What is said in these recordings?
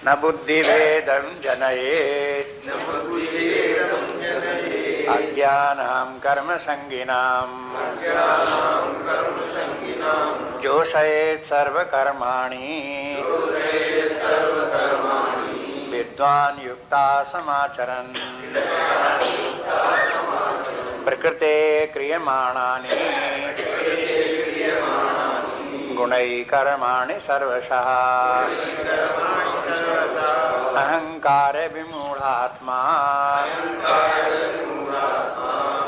न बुद्धिभेदं जनयेत् अज्ञानां कर्मसंगिनां जोषयेत् सर्वकर्माणि विद्वान् युक्ता समाचरन् प्रकृते क्रियमाणानि गुणैः कर्माणि सर्वशः अहंकार विमूढ़ात्मा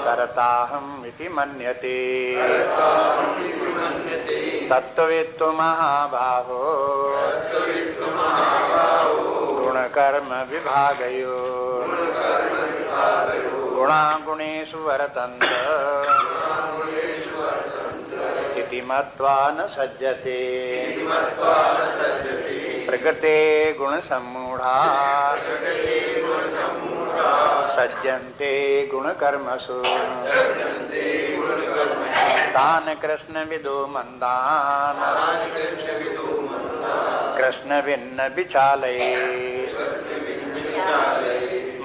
कर्ताहम् इति मन्यते तत्त्ववित्तु महाबाहो गुणकर्म विभागयो गुणागुणेषु वर्तन्त इति मत्वा न सज्जते प्रकृते गुणसम्मूढ़ा सज्जन्ते गुणकर्मसु तान् कृष्णविदो मन्दान् कृष्णविन्न विचालयेत्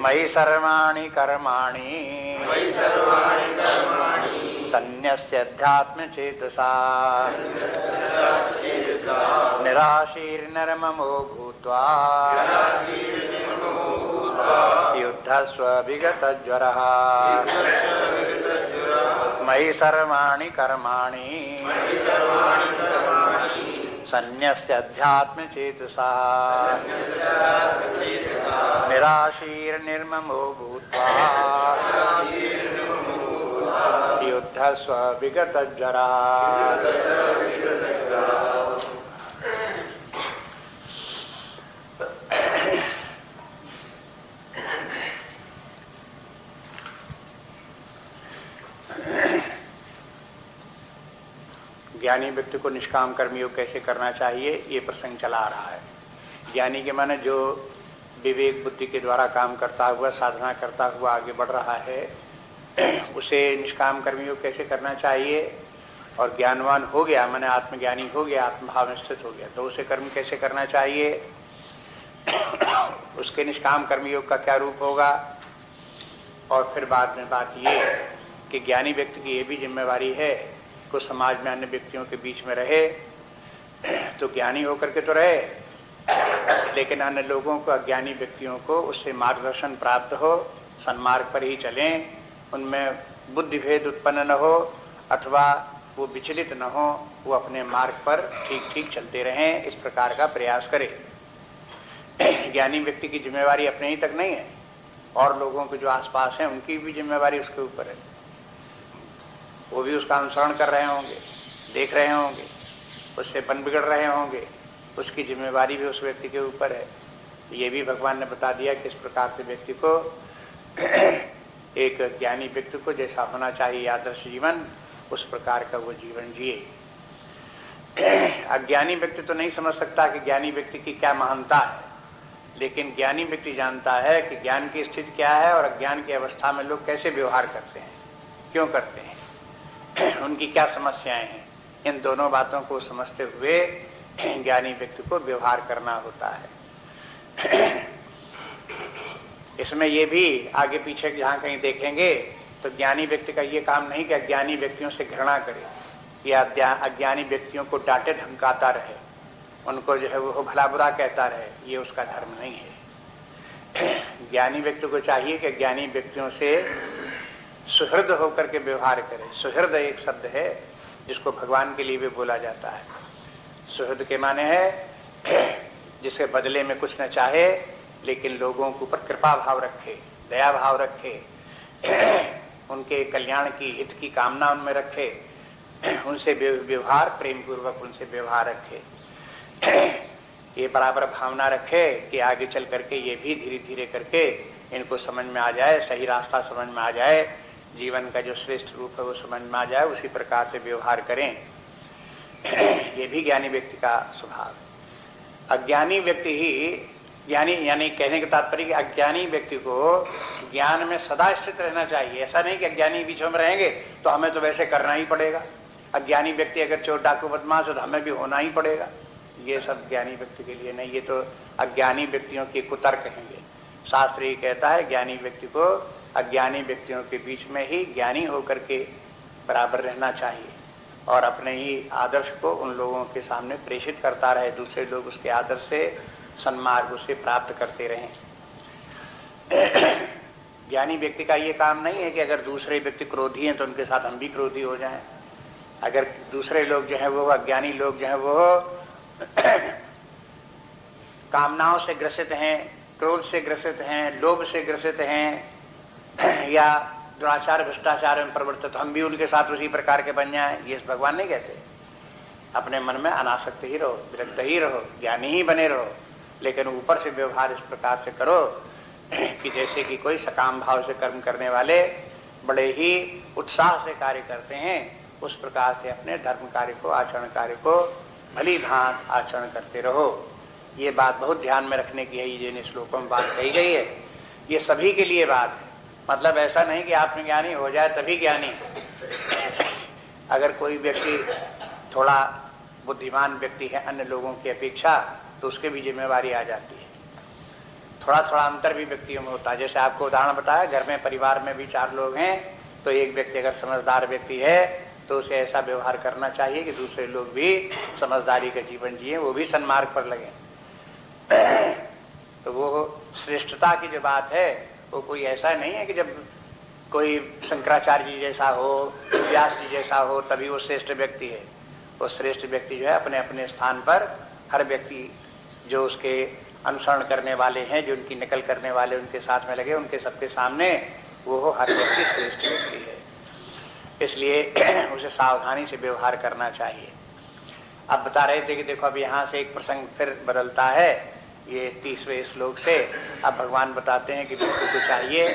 मयि सर्वाणि कर्माणि सन्न्यस्याध्यात्मचेतसा निराशीर्निर्ममो भूत्वा युद्धस्व विगतज्वरः मयि सर्वाणि कर्माणि सन्न्यस्याध्यात्मचेतसा निराशीर्निर्ममो भूत्वा युद्धस्व विगतज्वरः। ज्ञानी व्यक्ति को निष्काम कर्मयोग कैसे करना चाहिए, ये प्रसंग चला आ रहा है। ज्ञानी के माने जो विवेक बुद्धि के द्वारा काम करता हुआ, साधना करता हुआ आगे बढ़ रहा है, उसे निष्काम कर्मयोग कैसे करना चाहिए। और ज्ञानवान हो गया माने आत्मज्ञानी हो गया, आत्मभाव में स्थित हो गया, तो उसे कर्म कैसे करना चाहिए, उसके निष्काम कर्मयोग का क्या रूप होगा। और फिर बाद में बात ये कि ज्ञानी व्यक्ति की ये भी जिम्मेवारी है को समाज में अन्य व्यक्तियों के बीच में रहे, तो ज्ञानी होकर के तो रहे, लेकिन अन्य लोगों को, अज्ञानी व्यक्तियों को उससे मार्गदर्शन प्राप्त हो, सन्मार्ग पर ही चलें, उनमें बुद्धि भेद उत्पन्न न हो अथवा वो विचलित न हो, वो अपने मार्ग पर ठीक ठीक चलते रहें, इस प्रकार का प्रयास करें। ज्ञानी व्यक्ति की जिम्मेवारी अपने ही तक नहीं है, और लोगों के जो आसपास हैं उनकी भी जिम्मेवारी उसके ऊपर है। वो भी उसका अनुसरण कर रहे होंगे, देख रहे होंगे, उससे बन बिगड़ रहे होंगे, उसकी जिम्मेवारी भी उस व्यक्ति के ऊपर है। ये भी भगवान ने बता दिया कि इस प्रकार से व्यक्ति को एक ज्ञानी व्यक्ति को जैसा होना चाहिए आदर्श जीवन, उस प्रकार का वो जीवन जिए। अज्ञानी व्यक्ति तो नहीं समझ सकता कि ज्ञानी व्यक्ति की क्या महानता है, लेकिन ज्ञानी व्यक्ति जानता है कि ज्ञान की स्थिति क्या है और अज्ञान की अवस्था में लोग कैसे व्यवहार करते हैं, क्यों करते हैं, उनकी क्या समस्याएं हैं। इन दोनों बातों को समझते हुए ज्ञानी व्यक्ति को व्यवहार करना होता है। इसमें ये भी आगे पीछे जहाँ कहीं देखेंगे तो ज्ञानी व्यक्ति का ये काम नहीं कि अज्ञानी व्यक्तियों से घृणा करे या अज्ञानी व्यक्तियों को डांटे धमकाता रहे, उनको जो है वो भला बुरा कहता रहे, ये उसका धर्म नहीं है। ज्ञानी व्यक्ति को चाहिए कि ज्ञानी व्यक्तियों से सुहृद होकर के व्यवहार करे। सुहृद एक शब्द है जिसको भगवान के लिए भी बोला जाता है। सुहृद के माने है जिसके बदले में कुछ न चाहे, लेकिन लोगों के ऊपर कृपा भाव रखे, दया भाव रखे, उनके कल्याण की, हित की कामना उनमें रखे, उनसे व्यवहार प्रेम पूर्वक उनसे व्यवहार रखे, ये बराबर भावना रखे कि आगे चल करके ये भी धीरे धीरे करके इनको समझ में आ जाए, सही रास्ता समझ में आ जाए, जीवन का जो श्रेष्ठ रूप है वो समझ में आ जाए, उसी प्रकार से व्यवहार करें। ये भी ज्ञानी व्यक्ति का स्वभाव है। अज्ञानी व्यक्ति ही ज्ञानी, यानी कहने का तात्पर्य कि अज्ञानी व्यक्ति को ज्ञान में सदा स्थित रहना चाहिए। ऐसा नहीं कि अज्ञानी बीचों में रहेंगे तो हमें तो वैसे करना ही पड़ेगा। अज्ञानी व्यक्ति अगर चोर डाकू बदमाश हो तो हमें भी होना ही पड़ेगा, ये सब ज्ञानी व्यक्ति के लिए नहीं। ये तो अज्ञानी व्यक्तियों के कुतर्क हैं ये। शास्त्र ये कहता है ज्ञानी व्यक्ति को अज्ञानी व्यक्तियों के बीच में ही ज्ञानी होकर के बराबर रहना चाहिए और अपने ही आदर्श को उन लोगों के सामने प्रेषित करता रहे, दूसरे लोग उसके आदर्श से सन्मार्ग उससे प्राप्त करते रहें। ज्ञानी व्यक्ति का ये काम नहीं है कि अगर दूसरे व्यक्ति क्रोधी हैं तो उनके साथ हम भी क्रोधी हो जाएं। अगर दूसरे लोग जो है वो अज्ञानी लोग जो है वो कामनाओं से ग्रसित हैं, क्रोध से ग्रसित हैं, लोभ से ग्रसित हैं या दुराचार भ्रष्टाचार में प्रवृत्त, तो हम भी उनके साथ उसी प्रकार के बन जाएं, ये भगवान नहीं कहते। अपने मन में अनासक्त ही रहो, विरक्त ही रहो, ज्ञानी ही बने रहो, लेकिन ऊपर से व्यवहार इस प्रकार से करो कि जैसे कि कोई सकाम भाव से कर्म करने वाले बड़े ही उत्साह से कार्य करते हैं, उस प्रकार से अपने धर्म कार्य को, आचरण कार्य को भली भांत आचरण करते रहो। ये बात बहुत ध्यान में रखने की है। ये जिन श्लोकों में बात कही गई है ये सभी के लिए बात है। मतलब ऐसा नहीं कि आत्मज्ञानी हो जाए तभी ज्ञानी। अगर कोई व्यक्ति थोड़ा बुद्धिमान व्यक्ति है अन्य लोगों की अपेक्षा तो उसके भी जिम्मेवारी आ जाती है। थोड़ा थोड़ा अंतर भी व्यक्तियों में होता है। जैसे आपको उदाहरण बताया, घर में परिवार में भी 4 लोग हैं तो एक व्यक्ति अगर समझदार व्यक्ति है तो उसे ऐसा व्यवहार करना चाहिए कि दूसरे लोग भी समझदारी का जीवन जिए, वो भी सन्मार्ग पर लगे। तो वो श्रेष्ठता की जो बात है वो कोई ऐसा नहीं है कि जब कोई शंकराचार्य जी जैसा हो, व्यास जी जैसा हो तभी वो श्रेष्ठ व्यक्ति है। वो श्रेष्ठ व्यक्ति जो है अपने अपने स्थान पर, हर व्यक्ति जो उसके अनुसरण करने वाले हैं, जो उनकी नकल करने वाले उनके साथ में लगे, उनके सबके सामने वो हर व्यक्ति श्रेष्ठ व्यक्ति है। इसलिए उसे सावधानी से व्यवहार करना चाहिए। अब बता रहे थे कि देखो अब यहाँ से एक प्रसंग फिर बदलता है, ये 30वें श्लोक से। अब भगवान बताते हैं कि व्यक्ति को चाहिए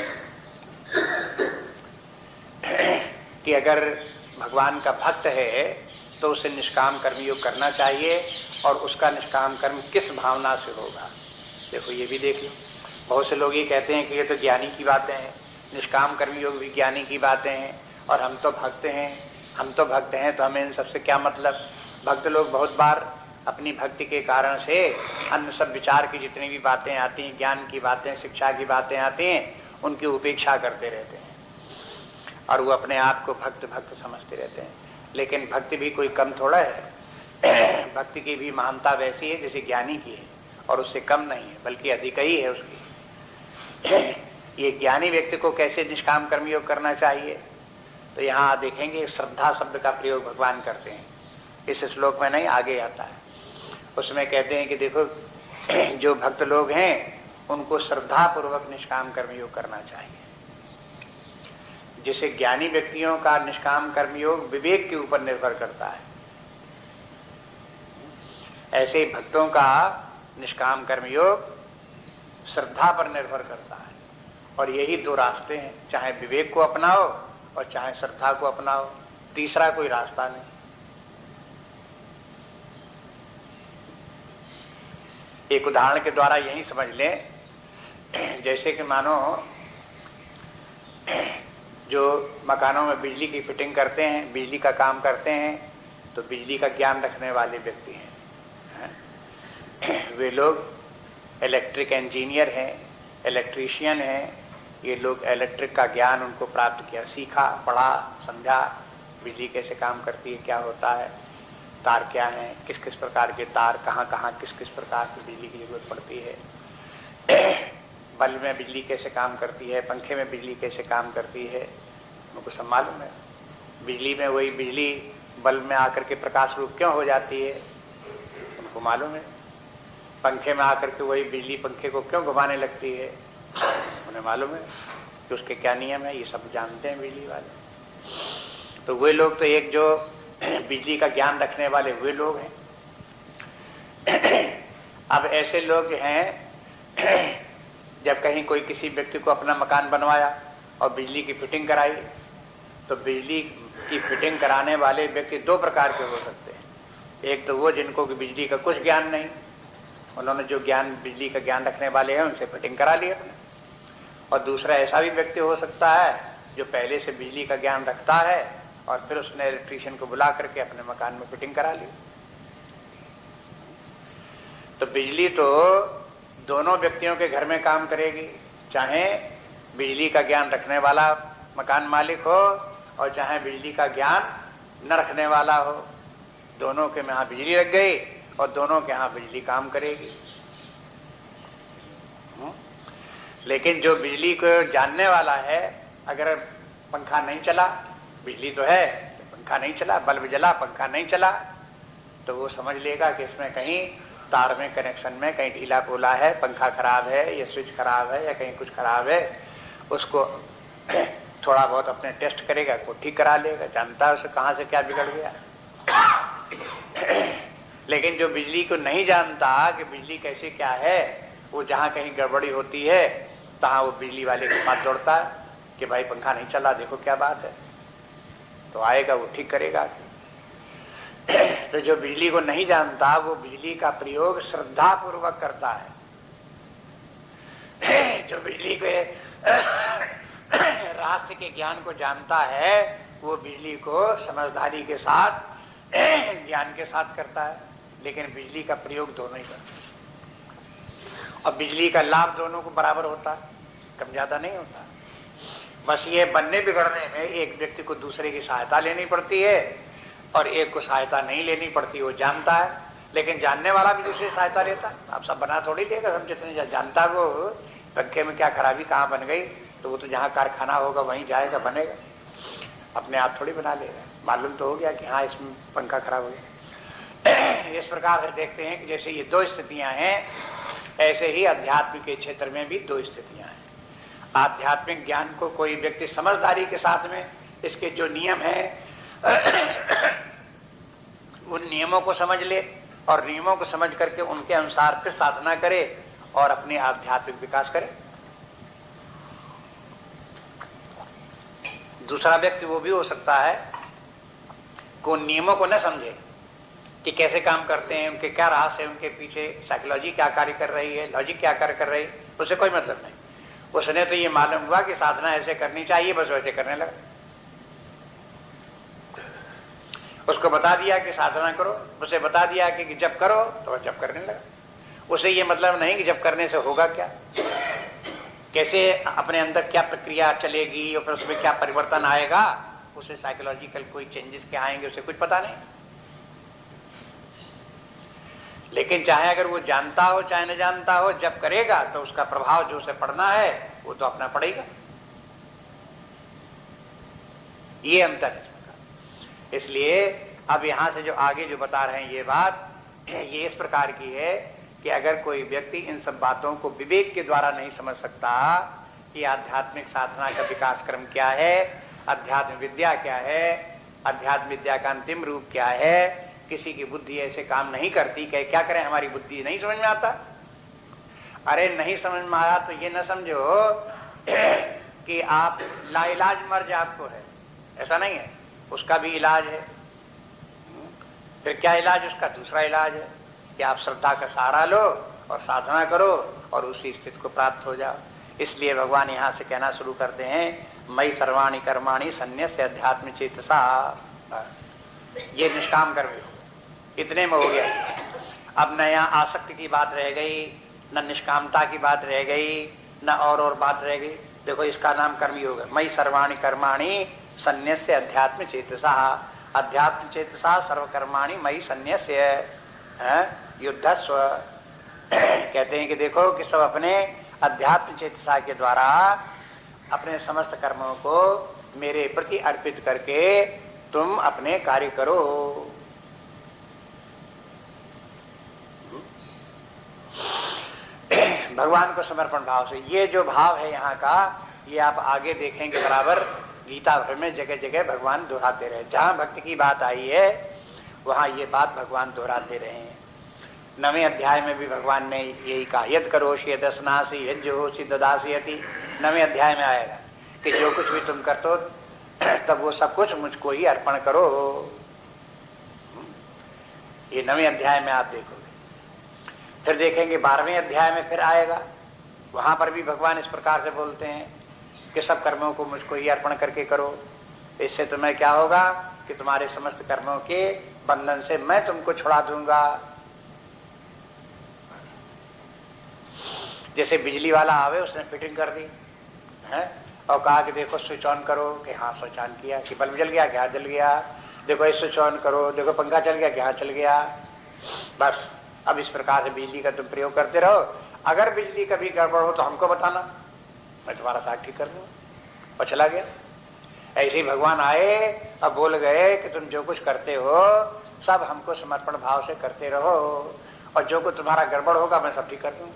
कि अगर भगवान का भक्त है तो उसे निष्काम कर्मयोग करना चाहिए, और उसका निष्काम कर्म किस भावना से होगा। देखो ये भी देख लो, बहुत से लोग ये कहते हैं कि ये तो ज्ञानी की बातें हैं, निष्काम कर्मयोग भी ज्ञानी की बातें हैं, और हम तो भक्त हैं तो हमें इन सबसे क्या मतलब। भक्त लोग बहुत बार अपनी भक्ति के कारण से अन्य सब विचार की जितनी भी बातें आती हैं, ज्ञान की बातें, शिक्षा की बातें आती हैं, उनकी उपेक्षा करते रहते हैं और वो अपने आप को भक्त समझते रहते हैं। लेकिन भक्ति भी कोई कम थोड़ा है। भक्ति की भी महानता वैसी है जैसे ज्ञानी की है, और उससे कम नहीं है बल्कि अधिक ही है उसकी। ये ज्ञानी व्यक्ति को कैसे निष्काम कर्मयोग करना चाहिए, तो यहाँ देखेंगे श्रद्धा शब्द का प्रयोग भगवान करते हैं। इस श्लोक में नहीं, आगे आता है, उसमें कहते हैं कि देखो जो भक्त लोग हैं उनको श्रद्धा पूर्वक निष्काम कर्मयोग करना चाहिए। जिसे ज्ञानी व्यक्तियों का निष्काम कर्मयोग विवेक के ऊपर निर्भर करता है, ऐसे ही भक्तों का निष्काम कर्मयोग श्रद्धा पर निर्भर करता है। और यही 2 रास्ते हैं, चाहे विवेक को अपनाओ और चाहे श्रद्धा को अपनाओ, तीसरा कोई रास्ता नहीं। एक उदाहरण के द्वारा यही समझ लें, जैसे कि मानो जो मकानों में बिजली की फिटिंग करते हैं, बिजली का काम करते हैं, तो बिजली का ज्ञान रखने वाले व्यक्ति हैं। वे लोग इलेक्ट्रिक इंजीनियर हैं, इलेक्ट्रीशियन हैं। ये लोग इलेक्ट्रिक का ज्ञान उनको प्राप्त किया, सीखा, पढ़ा, समझा, बिजली कैसे काम करती है, क्या होता है, तार क्या हैं, किस किस प्रकार के तार, कहाँ कहाँ किस किस प्रकार की बिजली की जरूरत पड़ती है, बल्ब में बिजली कैसे काम करती है, पंखे में बिजली कैसे काम करती है, उनको सब मालूम है। बिजली में वही बिजली बल्ब में आकर के प्रकाश रूप क्यों हो जाती है, उनको मालूम है। पंखे में आकर के वही बिजली पंखे को क्यों घुमाने लगती है, उन्हें मालूम है कि उसके क्या नियम है, ये सब जानते हैं बिजली वाले। तो वे लोग तो एक जो बिजली का ज्ञान रखने वाले वे लोग हैं। अब ऐसे लोग हैं, जब कहीं कोई किसी व्यक्ति को अपना मकान बनवाया और बिजली की फिटिंग कराई, तो बिजली की फिटिंग कराने वाले व्यक्ति 2 प्रकार के हो सकते हैं। एक तो वो जिनको बिजली का कुछ ज्ञान नहीं, उन्होंने जो ज्ञान बिजली का ज्ञान रखने वाले हैं उनसे फिटिंग करा ली अपने। और दूसरा ऐसा भी व्यक्ति हो सकता है जो पहले से बिजली का ज्ञान रखता है और फिर उसने इलेक्ट्रीशियन को बुला करके अपने मकान में फिटिंग करा ली। तो बिजली तो दोनों व्यक्तियों के घर में काम करेगी, चाहे बिजली का ज्ञान रखने वाला मकान मालिक हो और चाहे बिजली का ज्ञान न रखने वाला हो। दोनों के यहाँ बिजली लग गई और दोनों के यहाँ बिजली काम करेगी। लेकिन जो बिजली को जानने वाला है, अगर पंखा नहीं चला, बिजली तो है, पंखा नहीं चला, बल्ब जला, पंखा नहीं चला, तो वो समझ लेगा कि इसमें कहीं तार में कनेक्शन में कहीं ढीला पोला है, पंखा खराब है, या स्विच खराब है, या कहीं कुछ खराब है। उसको थोड़ा बहुत अपने टेस्ट करेगा, को ठीक करा लेगा, जानता है उसे कहाँ से क्या बिगड़ गया। लेकिन जो बिजली को नहीं जानता कि बिजली कैसे क्या है, वो जहाँ कहीं गड़बड़ी होती है तहाँ वो बिजली वाले के पास दौड़ता है कि भाई पंखा नहीं चला, देखो क्या बात है, तो आएगा वो ठीक करेगा। तो जो बिजली को नहीं जानता वो बिजली का प्रयोग श्रद्धा पूर्वक करता है। जो बिजली के रहस्य के ज्ञान को जानता है वो बिजली को समझदारी के साथ ज्ञान के साथ करता है। लेकिन बिजली का प्रयोग दोनों ही करते हैं और बिजली का लाभ दोनों को बराबर होता है, कम ज्यादा नहीं होता। बस ये बनने बिगड़ने में एक व्यक्ति को दूसरे की सहायता लेनी पड़ती है और एक को सहायता नहीं लेनी पड़ती, वो जानता है। लेकिन जानने वाला भी दूसरी सहायता लेता है। आप सब बना थोड़ी लेगा, हम जितने जानता को पंखे में क्या खराबी कहाँ बन गई, तो वो तो जहाँ कारखाना होगा वहीं जाएगा, बनेगा, अपने आप थोड़ी बना लेगा। मालूम तो हो गया कि हाँ इसमें पंखा खराब हो गया। इस प्रकार से देखते हैं कि जैसे ये दो स्थितियां हैं, ऐसे ही अध्यात्म के क्षेत्र में भी दो स्थितियां हैं। आध्यात्मिक ज्ञान को कोई व्यक्ति समझदारी के साथ में इसके जो नियम है उन नियमों को समझ ले और नियमों को समझ करके उनके अनुसार फिर साधना करे और अपने आध्यात्मिक विकास करे। दूसरा व्यक्ति वो भी हो सकता है को नियमों को न समझे कि कैसे काम करते हैं, उनके क्या रहस्य है, उनके पीछे साइकोलॉजी क्या कार्य कर रही है, लॉजिक क्या कार्य कर रही है, उससे कोई मतलब नहीं। उसने तो ये मालूम हुआ कि साधना ऐसे करनी चाहिए, बस वैसे करने लगा। उसको बता दिया कि साधना करो, उसे बता दिया कि जब करो, तो वह जब करने लगा। उसे ये मतलब नहीं कि जब करने से होगा क्या, कैसे अपने अंदर क्या प्रक्रिया चलेगी और फिर उसमें क्या परिवर्तन आएगा, उसे साइकोलॉजिकल कोई चेंजेस क्या आएंगे उसे कुछ पता नहीं। लेकिन चाहे अगर वो जानता हो चाहे न जानता हो, जब करेगा तो उसका प्रभाव जो उसे पड़ना है वो तो अपना पड़ेगा। ये अंतर है। इसलिए अब यहां से जो आगे जो बता रहे हैं ये बात ये इस प्रकार की है कि अगर कोई व्यक्ति इन सब बातों को विवेक के द्वारा नहीं समझ सकता कि आध्यात्मिक साधना का विकास क्रम क्या है, अध्यात्म विद्या क्या है, अध्यात्म विद्या का अंतिम रूप क्या है, किसी की बुद्धि ऐसे काम नहीं करती कि क्या करें, हमारी बुद्धि नहीं समझ में आता। अरे नहीं समझ में आया तो ये न समझो कि आप लाइलाज मर्ज आपको है, ऐसा नहीं है, उसका भी इलाज है। फिर क्या इलाज उसका? दूसरा इलाज है कि आप श्रद्धा का सहारा लो और साधना करो और उसी स्थिति को प्राप्त हो जाओ। इसलिए भगवान यहाँ से कहना शुरू करते हैं, मयि सर्वाणि कर्माणि सन्न्यस्य अध्यात्म चेतसा। ये निष्काम कर्म हो, इतने में हो गया। अब न यहाँ आसक्ति की बात रह गई, न निष्कामता की बात रह गई, न और बात रह गई। देखो इसका नाम कर्म योग है। मयि सर्वाणि कर्माणि सन्न्यस्य अध्यात्म चेतसा। अध्यात्म चेतसा सर्वकर्माणि मयि सन्न्यस्य युद्धस्व। कहते हैं कि देखो कि सब अपने अध्यात्म चेतसा के द्वारा अपने समस्त कर्मों को मेरे प्रति अर्पित करके तुम अपने कार्य करो। भगवान को समर्पण भाव से, ये जो भाव है यहाँ का, ये आप आगे देखेंगे बराबर गीता भर में जगह जगह भगवान दोहराते रहे। जहां भक्ति की बात आई है वहां ये बात भगवान दोहराते रहे हैं। 9वें अध्याय में भी भगवान ने यही कहा, यद करोषि यदस्नासि यज्जोषि ददासि। 9वें अध्याय में आएगा कि जो कुछ भी तुम करते हो तब वो सब कुछ मुझको ही अर्पण करो। ये 9वें अध्याय में आप देखोगे। फिर देखेंगे 12वें अध्याय में फिर आएगा, वहां पर भी भगवान इस प्रकार से बोलते हैं कि सब कर्मों को मुझको ही अर्पण करके करो। इससे तुम्हें क्या होगा कि तुम्हारे समस्त कर्मों के बंधन से मैं तुमको छुड़ा दूंगा। जैसे बिजली वाला आवे उसने फिटिंग कर दी है और कहा कि देखो स्विच ऑन करो, कि हाँ स्विच ऑन किया, कि बल्ब जल गया, कि हाँ जल गया, देखो ये स्विच ऑन करो, देखो पंखा चल गया, कि हाँ चल गया। बस अब इस प्रकार से बिजली का तुम प्रयोग करते रहो, अगर बिजली कभी गड़बड़ हो तो हमको बताना, मैं तुम्हारा साथ ठीक कर दूँ, और चला गया। ऐसे ही भगवान आए अब बोल गए कि तुम जो कुछ करते हो सब हमको समर्पण भाव से करते रहो, और जो कुछ तुम्हारा गड़बड़ होगा मैं सब ठीक कर दूँ।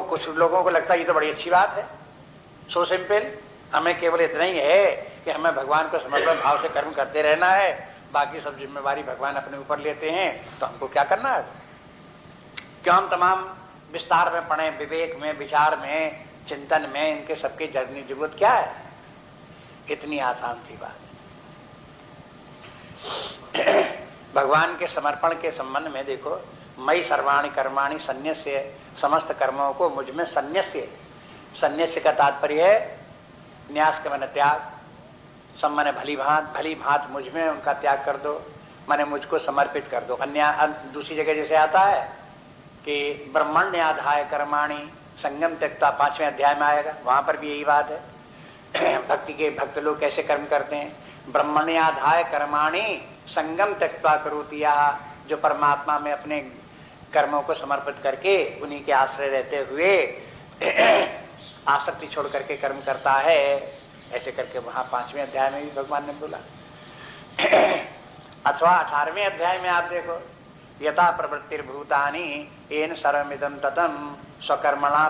कुछ लोगों को लगता है ये तो बड़ी अच्छी बात है, सो सिंपल, हमें केवल इतना ही है कि हमें भगवान को समर्पण भाव से कर्म करते रहना है, बाकी सब जिम्मेवारी भगवान अपने ऊपर लेते हैं, तो हमको क्या करना है? क्यों हम तमाम विस्तार में पढ़े, विवेक में, विचार में, चिंतन में, इनके सबके जरने की जरूरत क्या है? इतनी आसान सी बात। भगवान के समर्पण के संबंध में देखो, मई सर्वाणि कर्माणि सन्न्यस्य, समस्त कर्मों को मुझ में सन्न्यस्य। सन्न्यस्य का तात्पर्य है न्यास के माने त्याग, सब माने भली भांत मुझ में उनका त्याग कर दो, माने मुझको समर्पित कर दो। अन्य दूसरी जगह जैसे आता है कि ब्रह्मण्याधाय कर्माणि संगम त्यक्ता, 5वें अध्याय में आएगा, वहां पर भी यही बात है। भक्त लोग कैसे कर्म करते हैं? ब्रह्मण्याधाय कर्माणि संगम त्यक्ता करोति, जो परमात्मा में अपने कर्मों को समर्पित करके उन्हीं के आश्रय रहते हुए आसक्ति छोड़ करके कर्म करता है, ऐसे करके वहां 5वें अध्याय में भी भगवान ने बोला। अथवा 18वें अध्याय में आप देखो, यथा प्रवृत्तिर्भूतानि येन सर्वमिदं ततं स्वकर्मणा